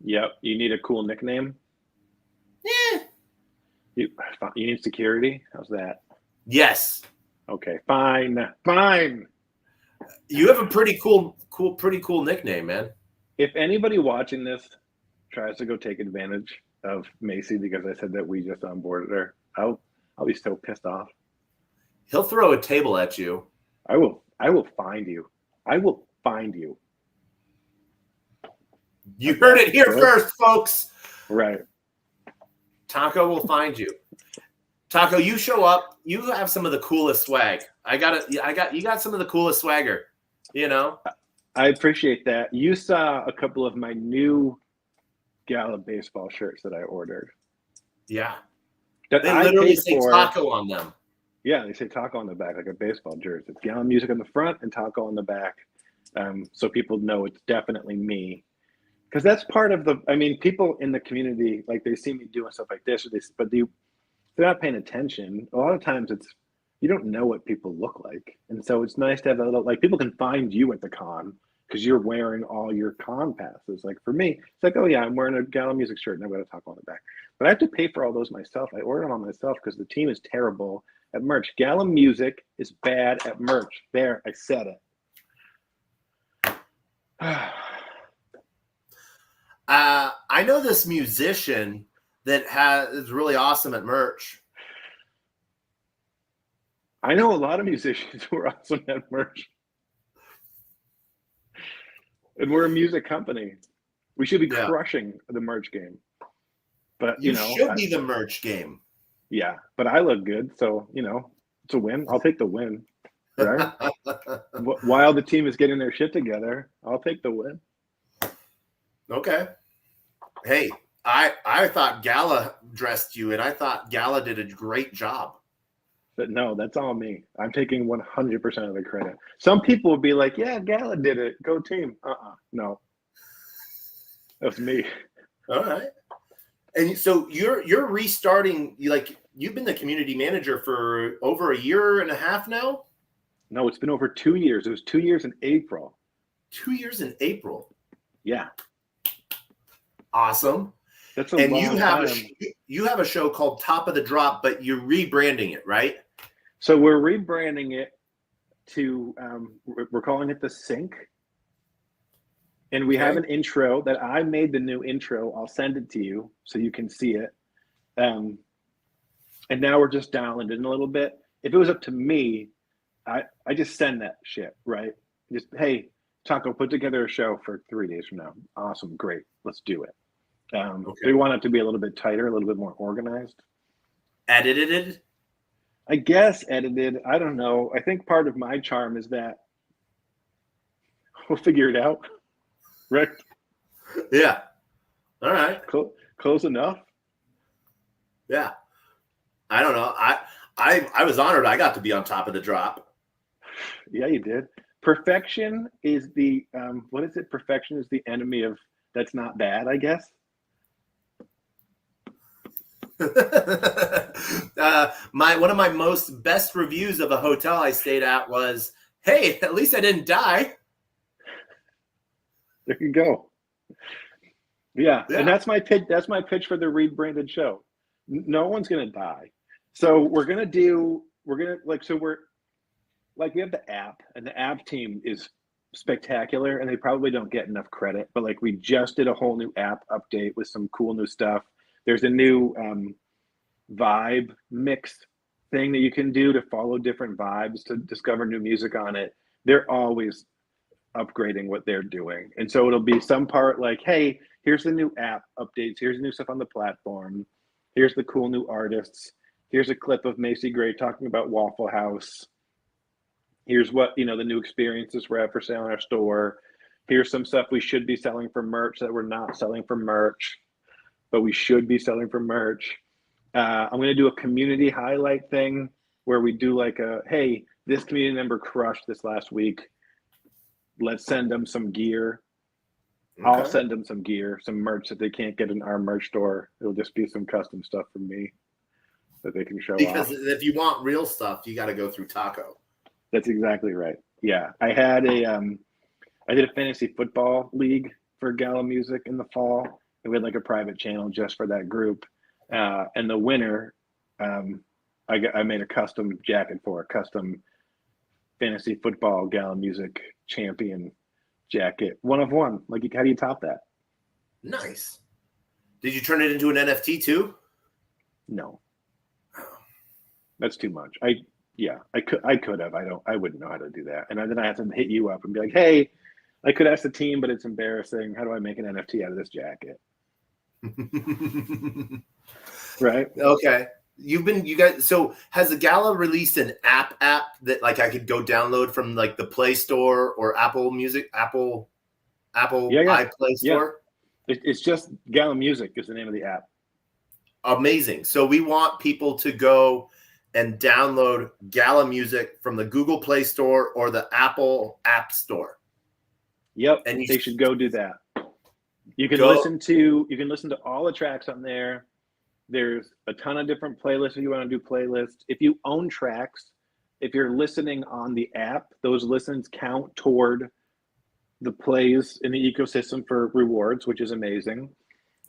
Yep. You need a cool nickname. Yeah. You need security. How's that? Yes. Okay. Fine. You have a pretty cool nickname, man. If anybody watching this tries to go take advantage of Macy because I said that we just onboarded her, I'll be so pissed off. He'll throw a table at you. I will find you. I will find you. You heard it here first, folks. Right. Taco will find you. Taco, you show up. You have some of the coolest swag. You got some of the coolest swagger. You know. I appreciate that. You saw a couple of my new Gala baseball shirts that I ordered. Yeah. That they literally say Taco on them. Yeah, they say Taco on the back, like a baseball jersey. It's Gala Music on the front and Taco on the back, so people know it's definitely me. Because that's part of people in the community, like they see me doing stuff like this, but they're not paying attention. A lot of times you don't know what people look like. And so it's nice to have a little, like people can find you at the con because you're wearing all your con passes. Like for me, it's like, oh yeah, I'm wearing a Gala Music shirt and I've got a Taco on the back. But I have to pay for all those myself. I order them all myself because the team is terrible at merch. Gala Music is bad at merch. There, I said it. I know this musician that is really awesome at merch. I know a lot of musicians who are awesome at merch. And we're a music company. We should be crushing the merch game. But you should be the merch game. Yeah, but I look good, so it's a win. I'll take the win. Right? While the team is getting their shit together, I'll take the win. Okay. Hey, I thought Gala dressed you, and I thought Gala did a great job. But no, that's all me. I'm taking 100% of the credit. Some people would be like, yeah, Gala did it. Go team. No. That's me. All right. And so you're restarting, you've been the community manager for over a year and a half now? No, it's been over 2 years. It was 2 years in April. 2 years in April. Yeah. Awesome. That's a long time. You have a show called Top of the Drop, but you're rebranding it, right? So we're rebranding it to we're calling it The Sync. And we have an intro that I made the new intro. I'll send it to you so you can see it. And now we're just dialing it in a little bit. If it was up to me, I just send that shit, right? Just, hey, Taco, put together a show for 3 days from now. Awesome, great, let's do it. We want it to be a little bit tighter, a little bit more organized. Edited? I guess edited. I don't know. I think part of my charm is that we'll figure it out. Right? Yeah. All right. Close enough. Yeah. I don't know. I was honored I got to be on Top of the Drop. Yeah, you did. Perfection is the what is it? Perfection is the enemy of that's not bad, I guess. One of my best reviews of a hotel I stayed at was, hey, at least I didn't die. There you go. Yeah. And that's my pitch. That's my pitch for the rebranded show. No one's gonna die. So we have the app, and the app team is spectacular, and they probably don't get enough credit. But like we just did a whole new app update with some cool new stuff. There's a new vibe mix thing that you can do to follow different vibes to discover new music on it. They're always upgrading what they're doing. And so it'll be some part like, hey, here's the new app updates. Here's the new stuff on the platform. Here's the cool new artists. Here's a clip of Macy Gray talking about Waffle House. Here's what, the new experiences we have for sale in our store. Here's some stuff we should be selling for merch that we're not selling for merch. but we should be selling for merch. I'm going to do a community highlight thing where we do like hey, this community member crushed this last week. Let's send them some gear. Okay. I'll send them some gear, some merch that they can't get in our merch store. It'll just be some custom stuff from me that they can show off. Because if you want real stuff, you got to go through Taco. That's exactly right. Yeah. I did a fantasy football league for Gala Music in the fall. And we had like a private channel just for that group. And the winner, I made a custom jacket for a custom fantasy football Gala Music champion jacket. One of one. Like, how do you top that? Nice. Did you turn it into an NFT too? No. That's too much. I could have. I wouldn't know how to do that. And then I have to hit you up and be like, hey, I could ask the team, but it's embarrassing. How do I make an NFT out of this jacket? Right? Okay. You guys, so has the Gala released an app that like I could go download from like the Play Store or Apple Music, Apple iPlay Store? Yeah. It's just Gala Music is the name of the app. Amazing. So we want people to go and download Gala Music from the Google Play Store or the Apple App Store. Yep. And they should go do that. You can listen to all the tracks on there. There's a ton of different playlists if you want to do playlists. If you own tracks, if you're listening on the app, those listens count toward the plays in the ecosystem for rewards, which is amazing.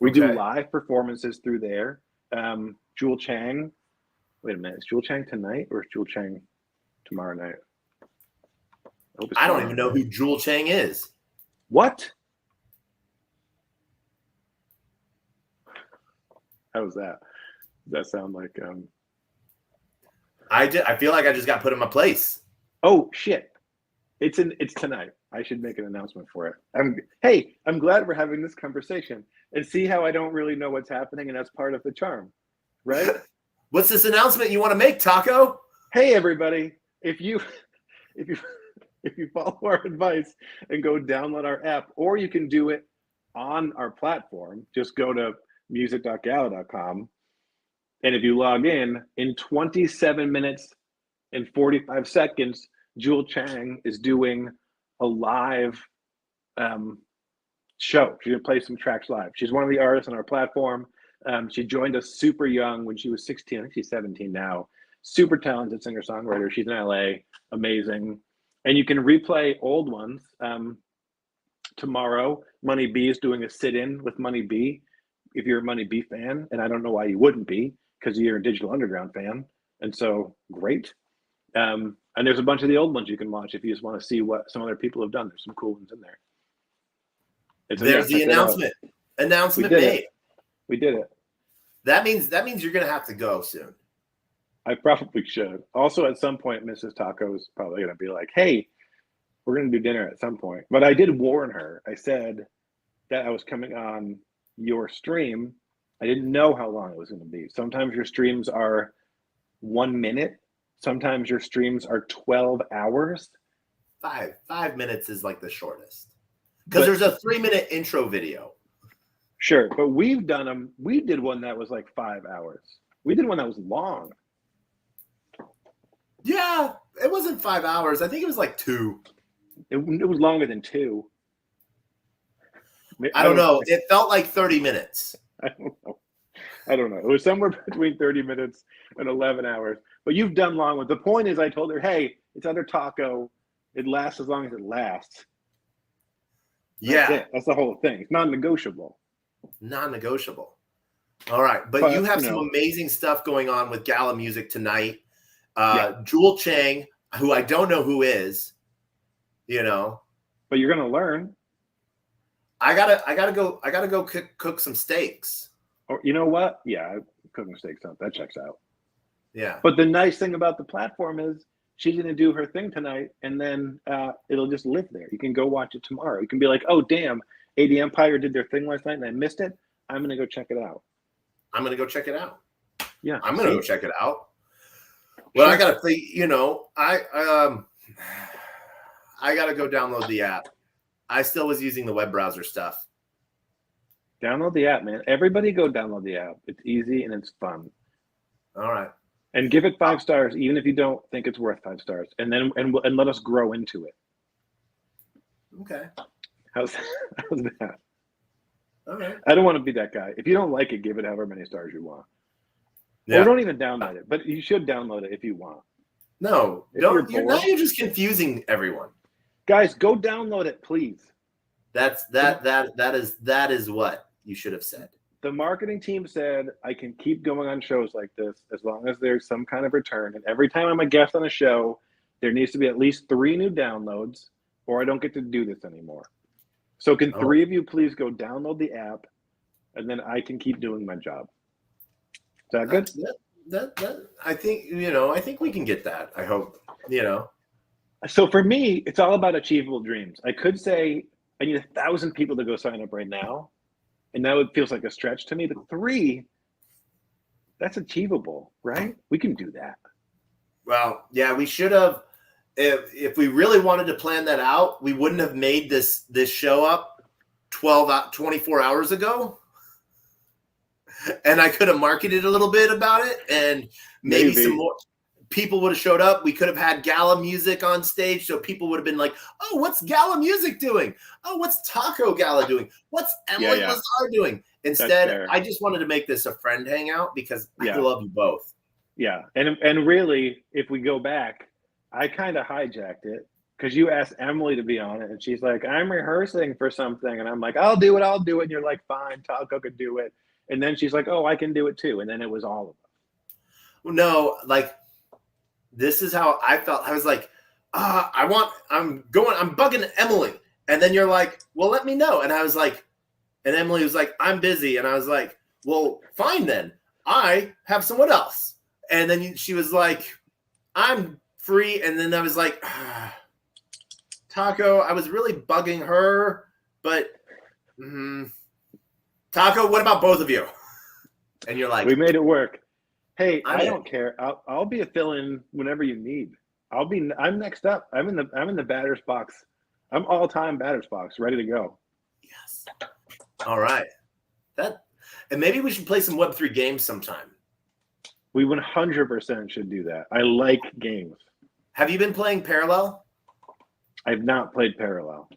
We do live performances through there. Jewel Chang. Wait a minute. Is Jewel Chang tonight or is Jewel Chang tomorrow night? I don't even know who Jewel Chang is. What? How was that? Does that sound like I feel like I just got put in my place. Oh shit. It's tonight. I should make an announcement for it. I'm glad we're having this conversation and see how I don't really know what's happening, and that's part of the charm. Right? What's this announcement you want to make, Taco? Hey everybody. If you follow our advice and go download our app, or you can do it on our platform, just go to music.gala.com. And if you log in 27 minutes and 45 seconds, Jewel Chang is doing a live show. She's going to play some tracks live. She's one of the artists on our platform. She joined us super young when she was 16. I think she's 17 now. Super talented singer-songwriter. She's in LA. Amazing. And you can replay old ones. Tomorrow, Money B is doing a sit-in with Money B. If you're a Money B fan, and I don't know why you wouldn't be, because you're a Digital Underground fan, and so great. And there's a bunch of the old ones you can watch if you just want to see what some other people have done. There's some cool ones in there. There's the announcement. Announcement made. We did it. That means you're gonna have to go soon. I probably should. Also, at some point, Mrs. Taco is probably gonna be like, "Hey, we're gonna do dinner at some point." But I did warn her. I said that I was coming on your stream. I didn't know how long it was going to be. Sometimes your streams are 1 minute. Sometimes your streams are 12 hours. 5 minutes is like the shortest, because there's a 3-minute intro video. Sure, but we've done them. We did one that was like 5 hours. We did one that was long. Yeah, it wasn't 5 hours. I think it was like 2. It was longer than 2. I don't know. It felt like 30 minutes. I don't know. It was somewhere between 30 minutes and 11 hours. But you've done long ones. The point is, I told her, hey, it's under Taco. It lasts as long as it lasts. Yeah. That's the whole thing. It's non-negotiable. Non-negotiable. All right. But you have some amazing stuff going on with Gala Music tonight. Jewel Chang, who I don't know who is, But you're going to learn. I gotta go cook some steaks. Or you know what? Yeah, cooking steaks that checks out. Yeah. But the nice thing about the platform is she's gonna do her thing tonight, and then it'll just live there. You can go watch it tomorrow. You can be like, oh damn, AD Empire did their thing last night and I missed it. I'm gonna go check it out. Yeah. I'm gonna go check it out. Well, I gotta think. I gotta go download the app. I still was using the web browser stuff. Download the app, man. Everybody go download the app. It's easy and it's fun. All right. And give it 5 stars, even if you don't think it's worth 5 stars. And then and let us grow into it. Okay. How's that? All right. I don't want to be that guy. If you don't like it, give it however many stars you want. Yeah. Or don't even download it, but you should download it if you want. No, If don't. you're Now bored- you're just confusing everyone. Guys, go download it, please. That is what you should have said. The marketing team said I can keep going on shows like this as long as there's some kind of return. And every time I'm a guest on a show, there needs to be at least 3 new downloads, or I don't get to do this anymore. So can 3 of you please go download the app, and then I can keep doing my job. Is that good? That I think we can get that. I hope. So for me, it's all about achievable dreams. I could say I need 1,000 people to go sign up right now, and that feels like a stretch to me. But 3, that's achievable, right? We can do that. Well, yeah, we should have. If we really wanted to plan that out, we wouldn't have made this show up 24 hours ago. And I could have marketed a little bit about it, and maybe some more people would have showed up. We could have had gala music on stage, so people would have been like, "Oh, what's gala music doing? Oh, what's Taco Gala doing? What's Emily Lazar doing?" Instead, I just wanted to make this a friend hangout because I love you both. Yeah, and really, if we go back, I kind of hijacked it because you asked Emily to be on it, and she's like, "I'm rehearsing for something," and I'm like, "I'll do it, I'll do it." And you're like, "Fine, Taco could do it." And then she's like, "Oh, I can do it too." And then it was all of us. Well, no, like this is how I felt. I was like, I'm bugging Emily. And then you're like, "Well, let me know." And I was like, and Emily was like, "I'm busy." And I was like, "Well, fine then. I have someone else." And then she was like, "I'm free." And then I was like, Taco, I was really bugging her, but Taco, what about both of you? And you're like, we made it work. Hey, I don't care. I'll be a fill-in whenever you need. I'm next up. I'm in the batter's box. I'm all-time batter's box, ready to go. Yes. All right. And maybe we should play some Web3 games sometime. We 100% should do that. I like games. Have you been playing Parallel? I've not played Parallel.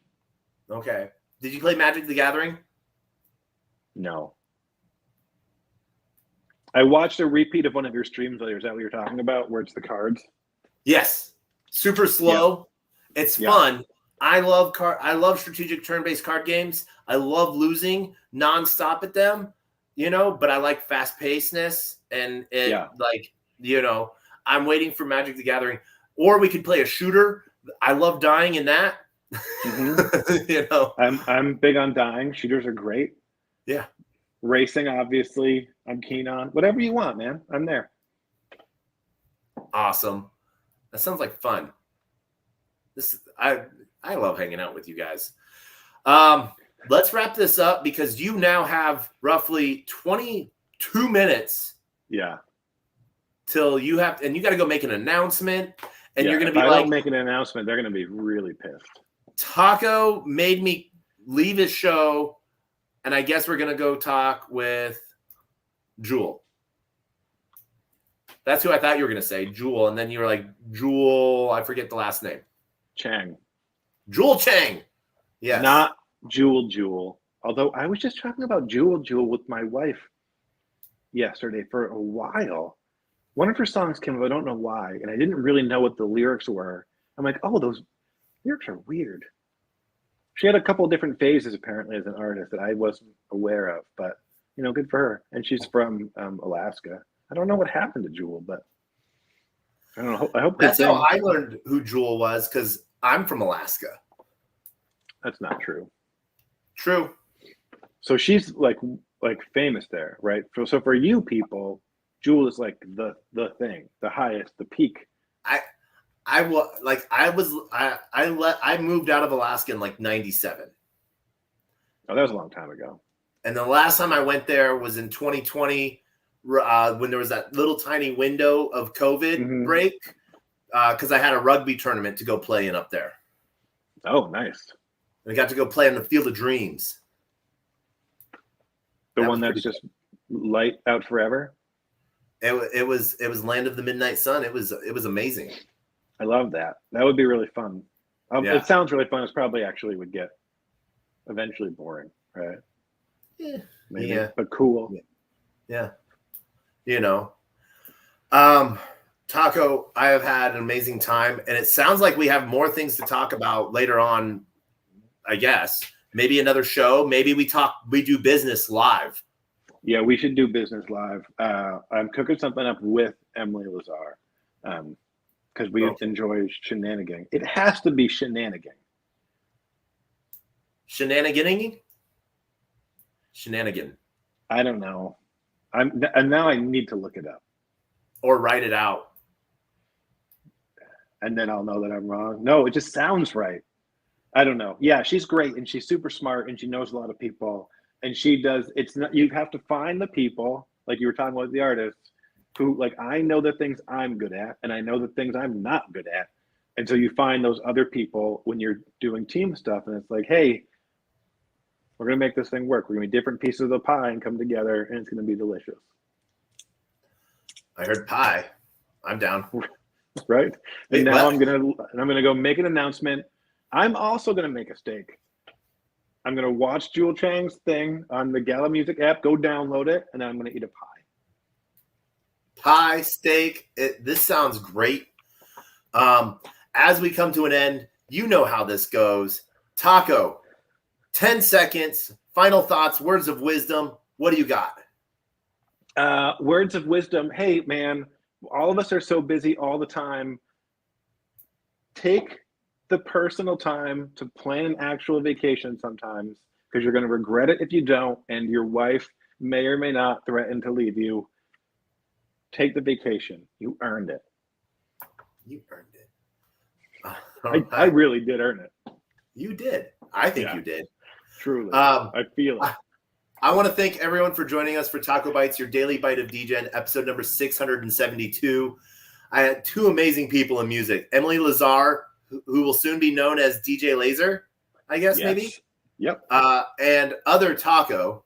Okay. Did you play Magic the Gathering? No. I watched a repeat of one of your streams later. Is that what you're talking about? Where it's the cards? Yes. Super slow. Yeah. It's fun. I love strategic turn-based card games. I love losing nonstop at them, but I like fast-pacedness and I'm waiting for Magic the Gathering. Or we could play a shooter. I love dying in that. Mm-hmm. I'm big on dying. Shooters are great. Yeah. Racing, obviously, I'm keen on. Whatever you want, man. I'm there. Awesome. That sounds like fun. I love hanging out with you guys. Let's wrap this up because you now have roughly 22 minutes. Yeah. Till you got to go make an announcement, and you're going to be if I like, don't make an announcement, they're going to be really pissed. Taco made me leave his show, and I guess we're going to go talk with Jewel. That's who I thought you were going to say, Jewel, and then you were like, Jewel, I forget the last name. Chang. Jewel Chang. Yes. Not Jewel. Although I was just talking about Jewel with my wife yesterday for a while. One of her songs came up, I don't know why, and I didn't really know what the lyrics were. I'm like, oh, those lyrics are weird. She had a couple of different phases, apparently, as an artist that I wasn't aware of, but, good for her. And she's from Alaska. I don't know what happened to Jewel, but I don't know. I hope that's how I learned who Jewel was, because I'm from Alaska. That's not true. True. So she's like famous there, right? So for you people, Jewel is like the thing, the highest, the peak. I moved out of Alaska in like 97. Oh, that was a long time ago. And the last time I went there was in 2020, when there was that little tiny window of COVID break, because I had a rugby tournament to go play in up there. Oh, nice. And I got to go play on the Field of Dreams. The That one was that's pretty just light out forever. It was Land of the Midnight Sun. It was amazing. I love that. That would be really fun. Yeah. It sounds really fun. It's probably actually would get eventually boring, right? Yeah. Maybe, Yeah. but cool. Yeah. You know. Taco, I have had an amazing time, and it sounds like we have more things to talk about later on, I guess. Maybe another show. Maybe we do business live. Yeah, we should do business live. I'm cooking something up with Emily Lazar because we enjoy shenanigan. It has to be shenanigan. Shenaniganing? Shenanigan. I don't know. And now I need to look it up. Or write it out. And then I'll know that I'm wrong. No, it just sounds right. I don't know. Yeah, she's great and she's super smart and she knows a lot of people. And she does, it's not, you have to find the people, like you were talking about the artists, who, like, I know the things I'm good at and I know the things I'm not good at. And so you find those other people when you're doing team stuff and it's like, hey, we're going to make this thing work. We're going to be different pieces of the pie and come together and it's going to be delicious. I heard pie. I'm down. Right? Wait, and now what? I'm gonna go make an announcement. I'm also gonna make a steak. I'm gonna watch Jewel Chang's thing on the Gala Music app, go download it, and then I'm gonna eat a pie. Pie, steak. This sounds great. As we come to an end, you know how this goes. Taco, 10 seconds, final thoughts, words of wisdom. What do you got? Words of wisdom. Hey, man, all of us are so busy all the time. Take the personal time to plan an actual vacation sometimes, because you're going to regret it if you don't, and your wife may or may not threaten to leave you. Take the vacation. You earned it. You earned it. I really did earn it. You did. I think you did. Truly. I feel it. I want to thank everyone for joining us for TacoBytes, your daily bite of Degen, episode number 672. I had two amazing people in music. Emily Lazar, who will soon be known as DJ Laser, I guess, maybe? Yep. And other Taco,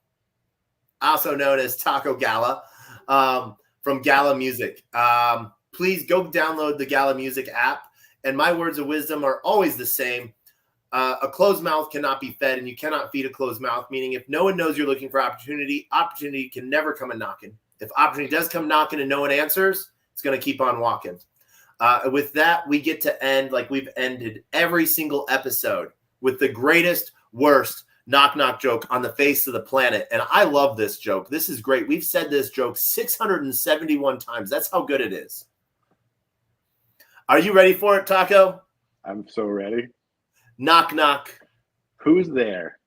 also known as Taco Gala, from Gala Music. Please go download the Gala Music app. And my words of wisdom are always the same. A closed mouth cannot be fed, and you cannot feed a closed mouth, meaning if no one knows you're looking for opportunity can never come a knocking. If opportunity does come knocking and no one answers, it's going to keep on walking. With that, we get to end like we've ended every single episode with the greatest, worst knock-knock joke on the face of the planet. And I love this joke. This is great. We've said this joke 671 times. That's how good it is. Are you ready for it, Taco? I'm so ready. Knock, knock. Who's there?